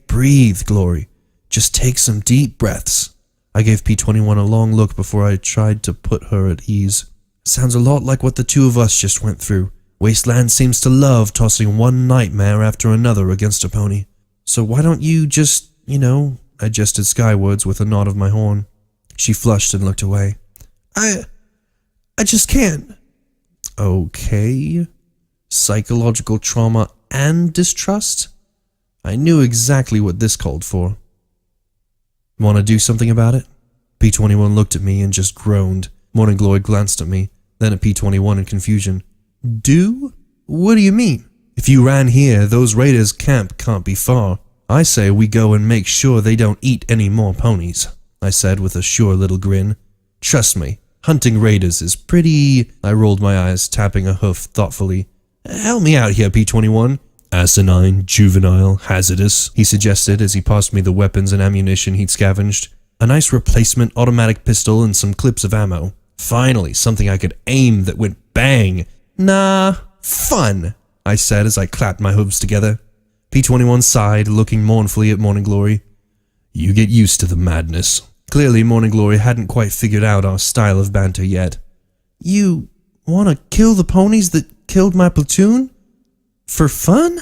S2: breathe, Glory. Just take some deep breaths. I gave P-21 a long look before I tried to put her at ease. Sounds a lot like what the two of us just went through. Wasteland seems to love tossing one nightmare after another against a pony. So why don't you just, I gestured skywards with a nod of my horn. She flushed and looked away. I just can't. Okay. Psychological trauma and distrust? I knew exactly what this called for. Want to do something about it? P-21 looked at me and just groaned. Morning Glory glanced at me, then at P-21 in confusion. Do? What do you mean? If you ran here, those raiders' camp can't be far. I say we go and make sure they don't eat any more ponies, I said with a sure little grin. Trust me, hunting raiders is pretty... I rolled my eyes, tapping a hoof thoughtfully. Help me out here, P-21. Asinine, juvenile, hazardous, he suggested as he passed me the weapons and ammunition he'd scavenged. A nice replacement automatic pistol and some clips of ammo. Finally, something I could aim that went bang. Nah, fun, I said as I clapped my hooves together. P-21 sighed, looking mournfully at Morning Glory. You get used to the madness. Clearly, Morning Glory hadn't quite figured out our style of banter yet. You want to kill the ponies that killed my platoon? For fun?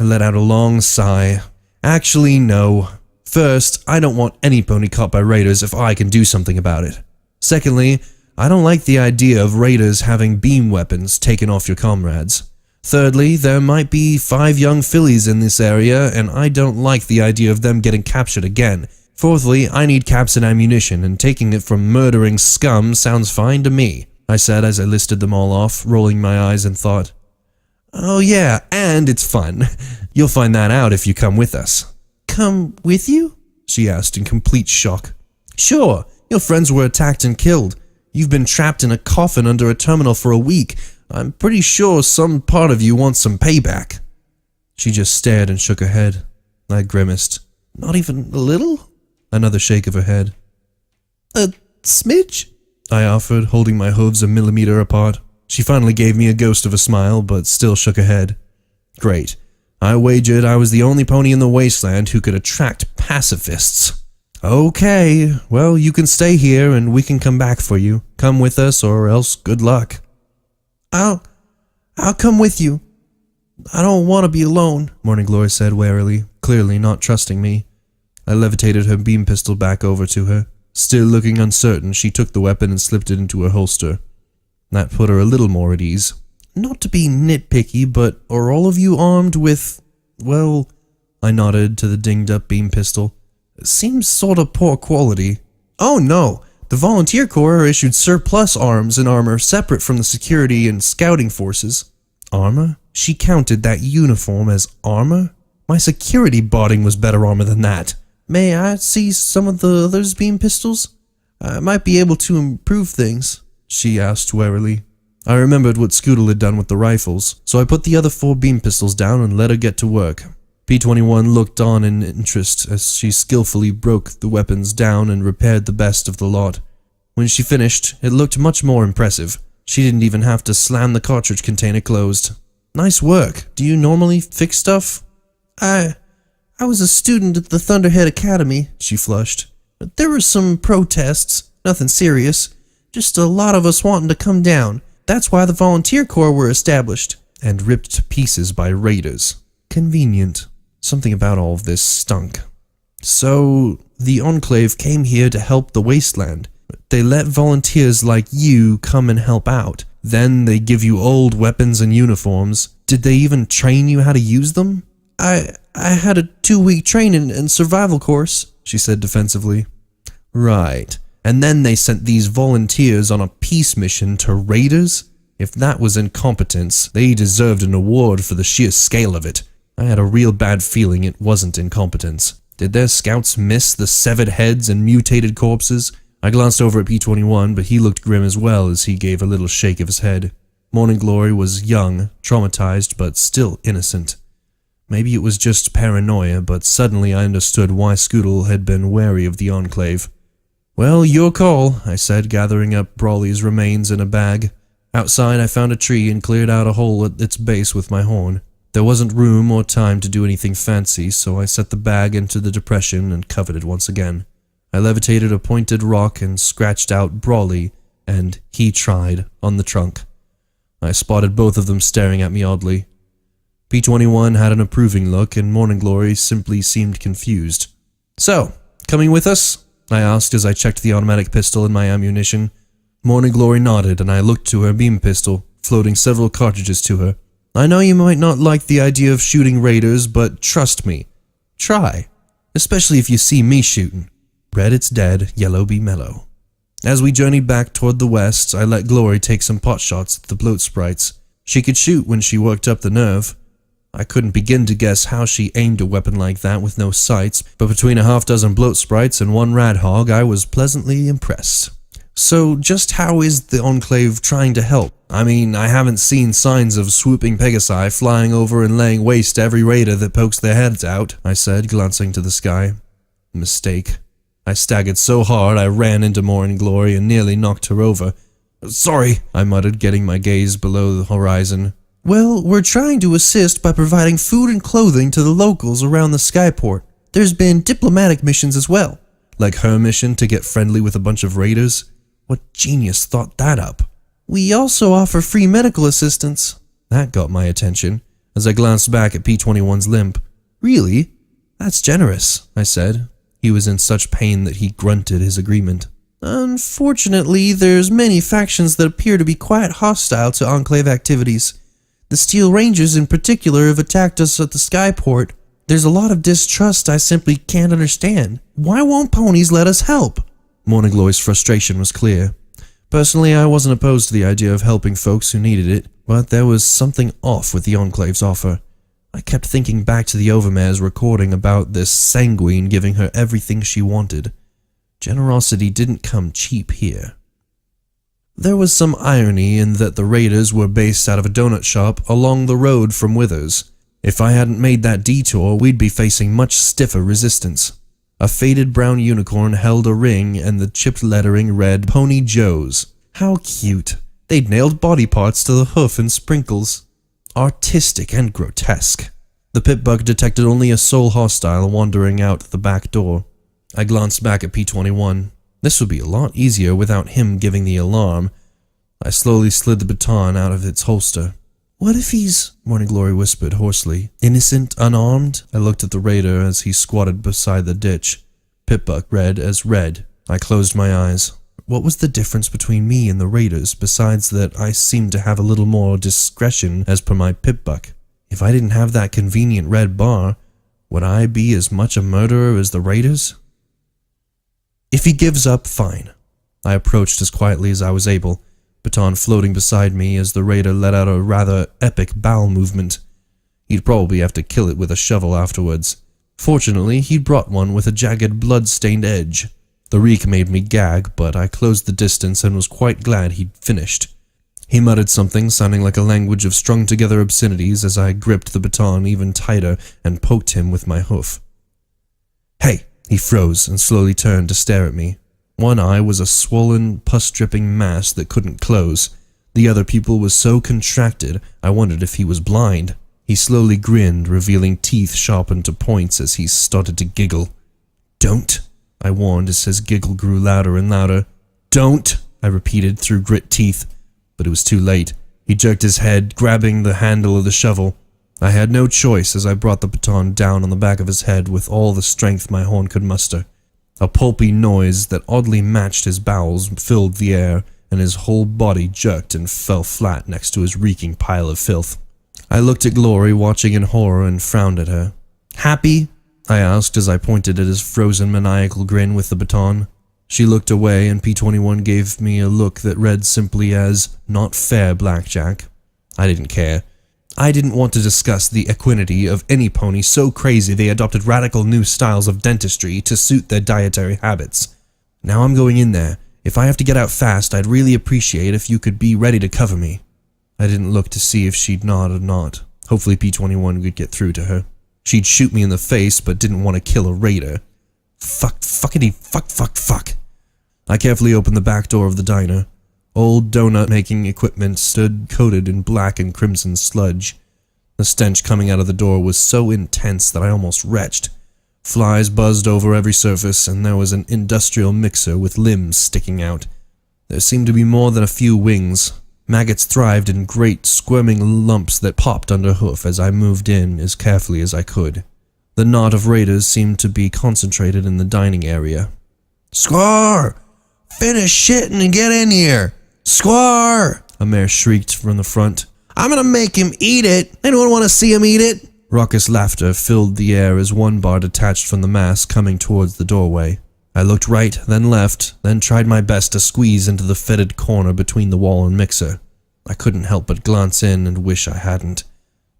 S2: I let out a long sigh. Actually, no. First, I don't want any pony caught by raiders if I can do something about it. Secondly, I don't like the idea of raiders having beam weapons taken off your comrades. Thirdly, there might be 5 young fillies in this area, and I don't like the idea of them getting captured again. Fourthly, I need caps and ammunition, and taking it from murdering scum sounds fine to me, I said as I listed them all off, rolling my eyes in thought. Oh yeah, and it's fun. You'll find that out if you come with us. Come with you? She asked in complete shock. Sure, your friends were attacked and killed. You've been trapped in a coffin under a terminal for a week. I'm pretty sure some part of you wants some payback. She just stared and shook her head. I grimaced. Not even a little? Another shake of her head. A smidge? I offered, holding my hooves a millimeter apart. She finally gave me a ghost of a smile, but still shook her head. Great. I wagered I was the only pony in the wasteland who could attract pacifists. Okay, well, you can stay here and we can come back for you. Come with us or else good luck. I'll come with you. I don't want to be alone, Morning Glory said warily, clearly not trusting me. I levitated her beam pistol back over to her. Still looking uncertain, she took the weapon and slipped it into her holster. That put her a little more at ease. Not to be nitpicky, but are all of you armed with, well, I nodded to the dinged-up beam pistol. It seems sort of poor quality. Oh no, the Volunteer Corps are issued surplus arms and armor separate from the security and scouting forces. Armor? She counted that uniform as armor? My security botting was better armor than that. May I see some of the others' beam pistols? I might be able to improve things, she asked warily. I remembered what Scoodle had done with the rifles, so I put the other 4 beam pistols down and let her get to work. P-21 looked on in interest as she skillfully broke the weapons down and repaired the best of the lot. When she finished, it looked much more impressive. She didn't even have to slam the cartridge container closed. Nice work. Do you normally fix stuff? I was a student at the Thunderhead Academy, she flushed. But there were some protests, nothing serious. Just a lot of us wanting to come down. That's why the Volunteer Corps were established. And ripped to pieces by raiders. Convenient. Something about all of this stunk. So, the Enclave came here to help the wasteland. They let volunteers like you come and help out. Then they give you old weapons and uniforms. Did they even train you how to use them? I had a 2-week training and survival course, she said defensively. Right. And then they sent these volunteers on a peace mission to raiders? If that was incompetence, they deserved an award for the sheer scale of it. I had a real bad feeling it wasn't incompetence. Did their scouts miss the severed heads and mutated corpses? I glanced over at P-21, but he looked grim as well as he gave a little shake of his head. Morning Glory was young, traumatized, but still innocent. Maybe it was just paranoia, but suddenly I understood why Scoodle had been wary of the Enclave. Well, your call, I said, gathering up Brawley's remains in a bag. Outside, I found a tree and cleared out a hole at its base with my horn. There wasn't room or time to do anything fancy, so I set the bag into the depression and covered it once again. I levitated a pointed rock and scratched out Brawley and He Tried on the trunk. I spotted both of them staring at me oddly. P-21 had an approving look, and Morning Glory simply seemed confused. So, coming with us? I asked as I checked the automatic pistol and my ammunition. Morning Glory nodded, and I looked to her beam pistol, floating several cartridges to her. I know you might not like the idea of shooting raiders, but trust me. Try. Especially if you see me shooting. Red it's dead, yellow be mellow. As we journeyed back toward the west, I let Glory take some pot shots at the bloat sprites. She could shoot when she worked up the nerve. I couldn't begin to guess how she aimed a weapon like that with no sights, but between a half-dozen bloat sprites and 1 rad hog, I was pleasantly impressed. So just how is the Enclave trying to help? I mean, I haven't seen signs of swooping Pegasi flying over and laying waste to every raider that pokes their heads out, I said, glancing to the sky. Mistake. I staggered so hard I ran into Morning Glory and nearly knocked her over. Sorry, I muttered, getting my gaze below the horizon. Well, we're trying to assist by providing food and clothing to the locals around the skyport. There's been diplomatic missions as well. Like her mission to get friendly with a bunch of raiders? What genius thought that up? We also offer free medical assistance. That got my attention, as I glanced back at P-21's limp. Really? That's generous, I said. He was in such pain that he grunted his agreement. Unfortunately, there's many factions that appear to be quite hostile to Enclave activities. The Steel Rangers in particular have attacked us at the skyport. There's a lot of distrust I simply can't understand. Why won't ponies let us help? Morning Glory's frustration was clear. Personally, I wasn't opposed to the idea of helping folks who needed it, but there was something off with the Enclave's offer. I kept thinking back to the Overmare's recording about this Sanguine giving her everything she wanted. Generosity didn't come cheap here. There was some irony in that the raiders were based out of a donut shop along the road from Withers. If I hadn't made that detour, we'd be facing much stiffer resistance. A faded brown unicorn held a ring and the chipped lettering read Pony Joe's. How cute. They'd nailed body parts to the hoof and sprinkles. Artistic and grotesque. The pit-bug detected only a sole hostile wandering out the back door. I glanced back at P-21. This would be a lot easier without him giving the alarm. I slowly slid the baton out of its holster. What if he's... Morning Glory whispered hoarsely. Innocent, unarmed? I looked at the raider as he squatted beside the ditch. Pit-bug red as red. I closed my eyes. What was the difference between me and the raiders, besides that I seemed to have a little more discretion as per my pit-bug? If I didn't have that convenient red bar, would I be as much a murderer as the raiders? If he gives up, fine. I approached as quietly as I was able, baton floating beside me as the raider let out a rather epic bowel movement. He'd probably have to kill it with a shovel afterwards. Fortunately, he'd brought one with a jagged, blood-stained edge. The reek made me gag, but I closed the distance and was quite glad he'd finished. He muttered something sounding like a language of strung-together obscenities as I gripped the baton even tighter and poked him with my hoof. Hey! He froze and slowly turned to stare at me. One eye was a swollen, pus-dripping mass that couldn't close. The other pupil was so contracted, I wondered if he was blind. He slowly grinned, revealing teeth sharpened to points as he started to giggle. Don't, I warned as his giggle grew louder and louder. Don't, I repeated through grit teeth. But it was too late. He jerked his head, grabbing the handle of the shovel. I had no choice as I brought the baton down on the back of his head with all the strength my horn could muster. A pulpy noise that oddly matched his bowels filled the air, and his whole body jerked and fell flat next to his reeking pile of filth. I looked at Glory, watching in horror, and frowned at her. Happy? I asked as I pointed at his frozen maniacal grin with the baton. She looked away, and P-21 gave me a look that read simply as, "Not fair, Blackjack." I didn't care. I didn't want to discuss the equinety of any pony so crazy they adopted radical new styles of dentistry to suit their dietary habits. Now I'm going in there. If I have to get out fast, I'd really appreciate if you could be ready to cover me. I didn't look to see if she'd nod or not. Hopefully P-21 could get through to her. She'd shoot me in the face, but didn't want to kill a raider. Fuck. I carefully opened the back door of the diner. Old donut-making equipment stood coated in black and crimson sludge. The stench coming out of the door was so intense that I almost retched. Flies buzzed over every surface, and there was an industrial mixer with limbs sticking out. There seemed to be more than a few wings. Maggots thrived in great, squirming lumps that popped under hoof as I moved in as carefully as I could. The knot of raiders seemed to be concentrated in the dining area. "Squaw! Finish shitting and get in here! Squaw!" a mare shrieked from the front. "I'm gonna make him eat it! Anyone want to see him eat it?" Raucous laughter filled the air as one bar detached from the mass coming towards the doorway. I looked right, then left, then tried my best to squeeze into the fetid corner between the wall and mixer. I couldn't help but glance in and wish I hadn't.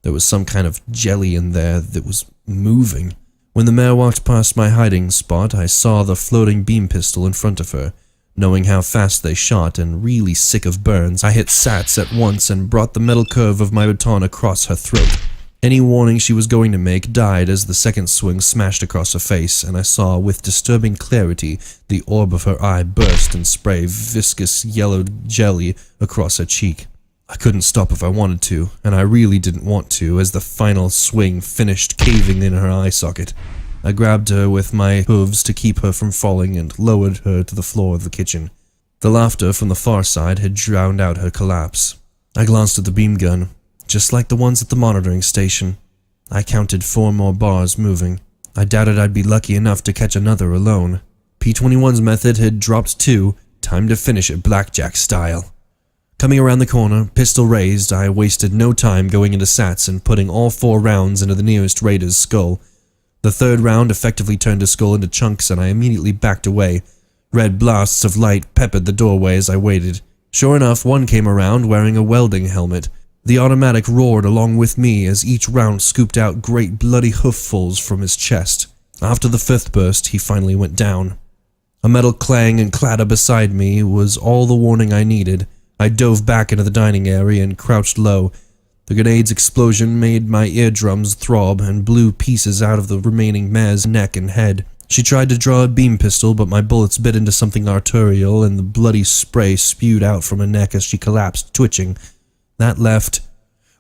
S2: There was some kind of jelly in there that was moving. When the mare walked past my hiding spot, I saw the floating beam pistol in front of her. Knowing how fast they shot and really sick of burns, I hit Sats at once and brought the metal curve of my baton across her throat. Any warning she was going to make died as the second swing smashed across her face, and I saw with disturbing clarity the orb of her eye burst and spray viscous yellow jelly across her cheek. I couldn't stop if I wanted to, and I really didn't want to as the final swing finished caving in her eye socket. I grabbed her with my hooves to keep her from falling and lowered her to the floor of the kitchen. The laughter from the far side had drowned out her collapse. I glanced at the beam gun. Just like the ones at the monitoring station. I counted 4 more bars moving. I doubted I'd be lucky enough to catch another alone. P-21's method had dropped 2, time to finish it blackjack style. Coming around the corner, pistol raised, I wasted no time going into Sats and putting all 4 rounds into the nearest raider's skull. The 3rd round effectively turned his skull into chunks and I immediately backed away. Red blasts of light peppered the doorway as I waited. Sure enough, one came around wearing a welding helmet. The automatic roared along with me as each round scooped out great bloody hooffuls from his chest. After the 5th burst, he finally went down. A metal clang and clatter beside me was all the warning I needed. I dove back into the dining area and crouched low. The grenade's explosion made my eardrums throb and blew pieces out of the remaining mare's neck and head. She tried to draw a beam pistol, but my bullets bit into something arterial and the bloody spray spewed out from her neck as she collapsed, twitching. That left...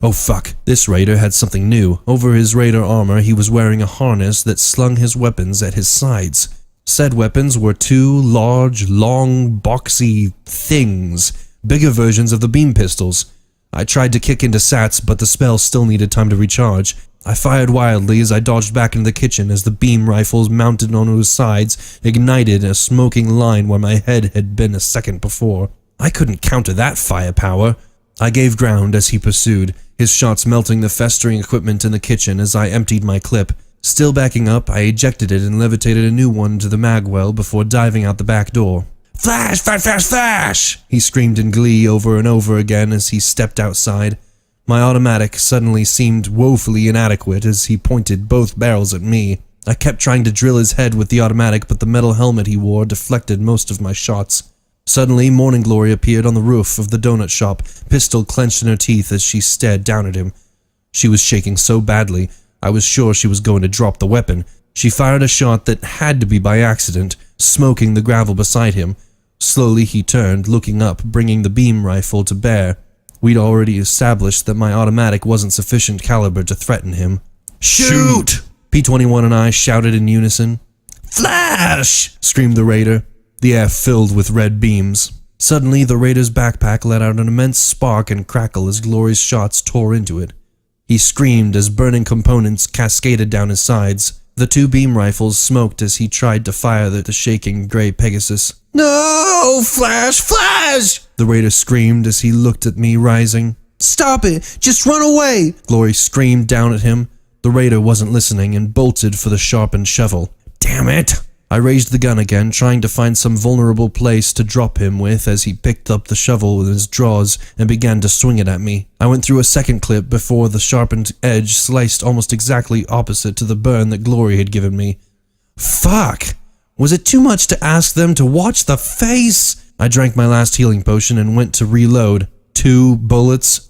S2: Oh fuck, this raider had something new. Over his raider armor, he was wearing a harness that slung his weapons at his sides. Said weapons were 2 large, long, boxy things, bigger versions of the beam pistols. I tried to kick into Sats, but the spell still needed time to recharge. I fired wildly as I dodged back into the kitchen as the beam rifles mounted onto his sides ignited a smoking line where my head had been a second before. I couldn't counter that firepower. I gave ground as he pursued, his shots melting the festering equipment in the kitchen as I emptied my clip. Still backing up, I ejected it and levitated a new one to the magwell before diving out the back door. "Flash! Flash! Flash! Flash!" he screamed in glee over and over again as he stepped outside. My automatic suddenly seemed woefully inadequate as he pointed both barrels at me. I kept trying to drill his head with the automatic, but the metal helmet he wore deflected most of my shots. Suddenly, Morning Glory appeared on the roof of the donut shop, pistol clenched in her teeth as she stared down at him. She was shaking so badly, I was sure she was going to drop the weapon. She fired a shot that had to be by accident, smoking the gravel beside him. Slowly he turned, looking up, bringing the beam rifle to bear. We'd already established that my automatic wasn't sufficient caliber to threaten him. "Shoot!" P-21 and I shouted in unison. "Flash!" screamed the raider, the air filled with red beams. Suddenly, the raider's backpack let out an immense spark and crackle as Glory's shots tore into it. He screamed as burning components cascaded down his sides. The 2 beam rifles smoked as he tried to fire the shaking gray Pegasus. "No! Flash! Flash!" the raider screamed as he looked at me, rising. "Stop it! Just run away!" Glory screamed down at him. The raider wasn't listening and bolted for the sharpened shovel. "Damn it!" I raised the gun again, trying to find some vulnerable place to drop him with as he picked up the shovel in his drawers and began to swing it at me. I went through a second clip before the sharpened edge sliced almost exactly opposite to the burn that Glory had given me. Fuck! Was it too much to ask them to watch the face? I drank my last healing potion and went to reload. 2 bullets.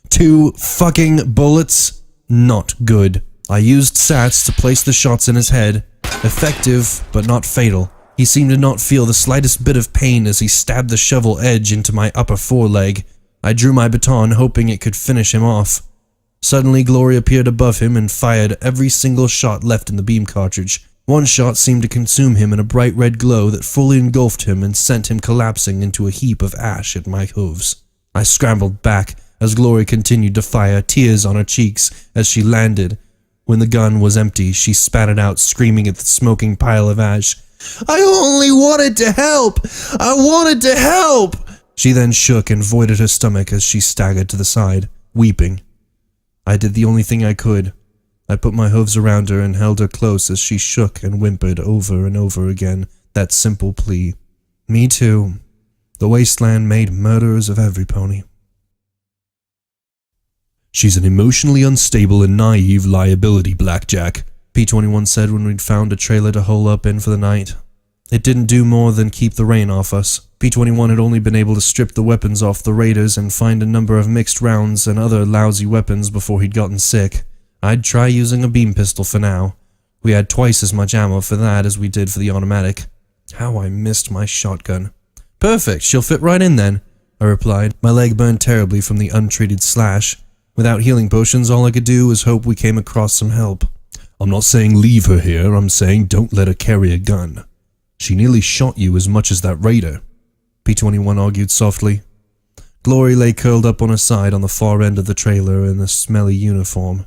S2: 2 fucking bullets. Not good. I used Sats to place the shots in his head. Effective, but not fatal. He seemed to not feel the slightest bit of pain as he stabbed the shovel edge into my upper foreleg. I drew my baton, hoping it could finish him off. Suddenly, Glory appeared above him and fired every single shot left in the beam cartridge. One shot seemed to consume him in a bright red glow that fully engulfed him and sent him collapsing into a heap of ash at my hooves. I scrambled back as Glory continued to fire, tears on her cheeks as she landed. When the gun was empty, she spat it out, screaming at the smoking pile of ash. "I only wanted to help! I wanted to help!" She then shook and voided her stomach as she staggered to the side, weeping. I did the only thing I could. I put my hooves around her and held her close as she shook and whimpered over and over again that simple plea. Me too. The wasteland made murderers of every pony. "She's an emotionally unstable and naive liability, Blackjack," P-21 said when we'd found a trailer to hole up in for the night. It didn't do more than keep the rain off us. P-21 had only been able to strip the weapons off the raiders and find a number of mixed rounds and other lousy weapons before he'd gotten sick. I'd try using a beam pistol for now. We had twice as much ammo for that as we did for the automatic. How I missed my shotgun. Perfect, she'll fit right in then, I replied. My leg burned terribly from the untreated slash. Without healing potions, all I could do was hope we came across some help. I'm not saying leave her here, I'm saying don't let her carry a gun. She nearly shot you as much as that raider. P-21 argued softly. Glory lay curled up on her side on the far end of the trailer in a smelly uniform.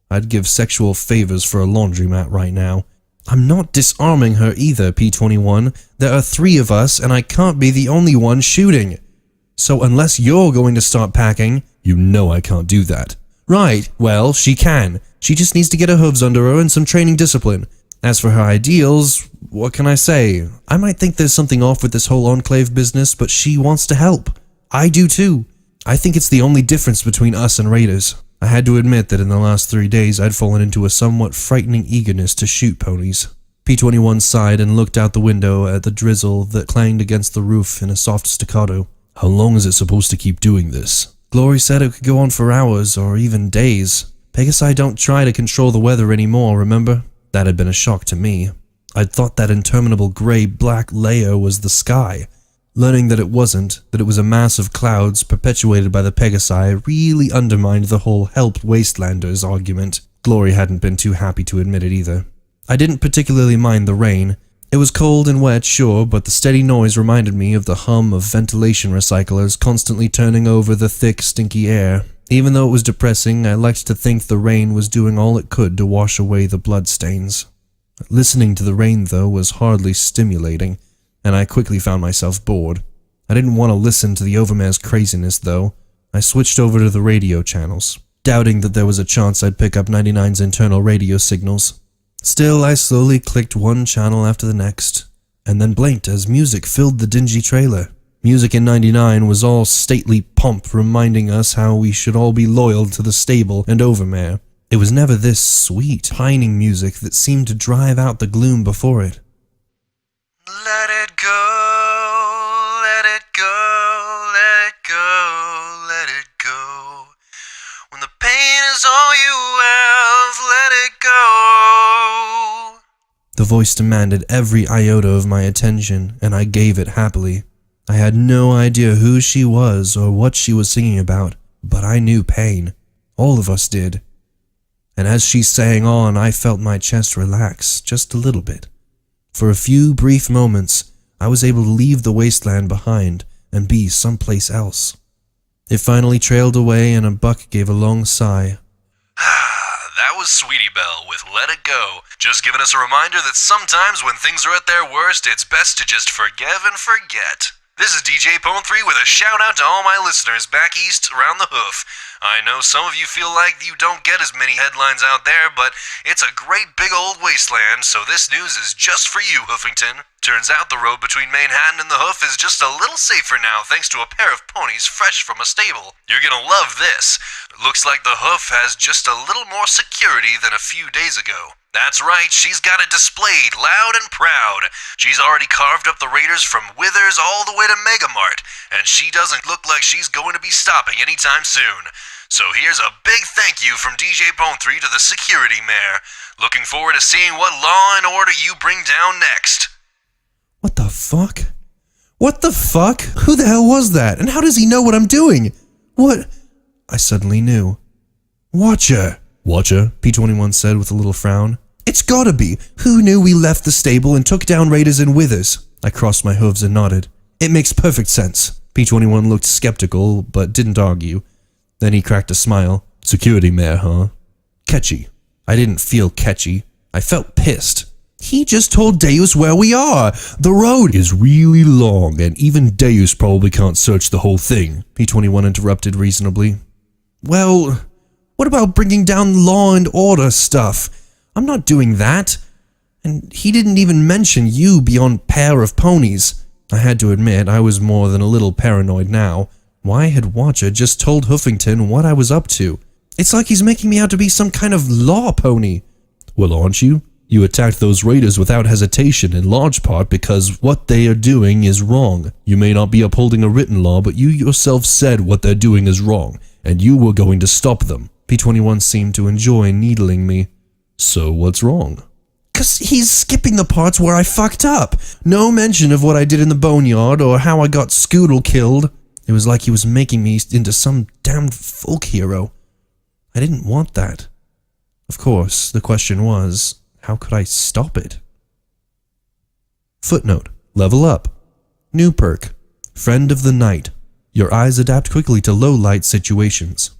S2: I'd give sexual favors for a laundromat right now. I'm not disarming her either, P-21. There are 3 of us, and I can't be the only one shooting. So unless you're going to start packing, you know I can't do that. Right, well, she can. She just needs to get her hooves under her and some training discipline. As for her ideals, what can I say? I might think there's something off with this whole enclave business, but she wants to help. I do too. I think it's the only difference between us and raiders. I had to admit that in the last 3 days I'd fallen into a somewhat frightening eagerness to shoot ponies. P-21 sighed and looked out the window at the drizzle that clanged against the roof in a soft staccato. How long is it supposed to keep doing this? Glory said it could go on for hours or even days. Pegasi don't try to control the weather anymore, remember? That had been a shock to me. I'd thought that interminable grey-black layer was the sky. Learning that it wasn't, that it was a mass of clouds perpetuated by the Pegasi, really undermined the whole help wastelanders argument. Glory hadn't been too happy to admit it either. I didn't particularly mind the rain. It was cold and wet, sure, but the steady noise reminded me of the hum of ventilation recyclers constantly turning over the thick, stinky air. Even though it was depressing, I liked to think the rain was doing all it could to wash away the bloodstains. Listening to the rain, though, was hardly stimulating, and I quickly found myself bored. I didn't want to listen to the Overmare's craziness, though. I switched over to the radio channels, doubting that there was a chance I'd pick up 99's internal radio signals. Still, I slowly clicked one channel after the next, and then blinked as music filled the dingy trailer. Music in 99 was all stately pomp, reminding us how we should all be loyal to the stable and Overmare. It was never this sweet, pining music that seemed to drive out the gloom before it.
S3: Let it go, let it go, let it go, let it go. When the pain is all you have, let it go.
S2: The voice demanded every iota of my attention, and I gave it happily. I had no idea who she was or what she was singing about, but I knew pain. All of us did. And as she sang on, I felt my chest relax just a little bit. For a few brief moments, I was able to leave the wasteland behind and be someplace else. It finally trailed away and a buck gave a long sigh.
S3: That was Sweetie Belle with Let It Go, just giving us a reminder that sometimes when things are at their worst, it's best to just forgive and forget. This is DJ Pone3 with a shout out to all my listeners back east around the hoof. I know some of you feel like you don't get as many headlines out there, but it's a great big old wasteland, so this news is just for you, Hoofington. Turns out the road between Manhattan and the Hoof is just a little safer now thanks to a pair of ponies fresh from a stable. You're gonna love this. Looks like the Hoof has just a little more security than a few days ago. That's right, she's got it displayed loud and proud. She's already carved up the raiders from Withers all the way to Megamart, and she doesn't look like she's going to be stopping anytime soon. So here's a big thank you from DJ Pone3 to the security mare. Looking forward to seeing what law and order you bring down next.
S2: What the fuck? What the fuck? Who the hell was that? And how does he know what I'm doing? What? I suddenly knew. Watcher! Watcher, P-21 said with a little frown. It's gotta be. Who knew we left the stable and took down raiders in Withers? I crossed my hooves and nodded. It makes perfect sense. P-21 looked skeptical, but didn't argue. Then he cracked a smile. Security mare, huh? Catchy. I didn't feel catchy. I felt pissed. He just told Deus where we are. The road is really long, and even Deus probably can't search the whole thing, P-21 interrupted reasonably. Well, what about bringing down law and order stuff? I'm not doing that. And he didn't even mention you beyond pair of ponies. I had to admit I was more than a little paranoid now. Why had Watcher just told Hoofington what I was up to? It's like he's making me out to be some kind of law pony. Well, aren't you? You attacked those raiders without hesitation, in large part because what they are doing is wrong. You may not be upholding a written law, but you yourself said what they're doing is wrong, and you were going to stop them. P21 seemed to enjoy needling me. So what's wrong? 'Cause he's skipping the parts where I fucked up. No mention of what I did in the boneyard or how I got Scoodle killed. It was like he was making me into some damned folk hero. I didn't want that. Of course, the question was, how could I stop it? Footnote. Level up. New perk. Friend of the night. Your eyes adapt quickly to low light situations.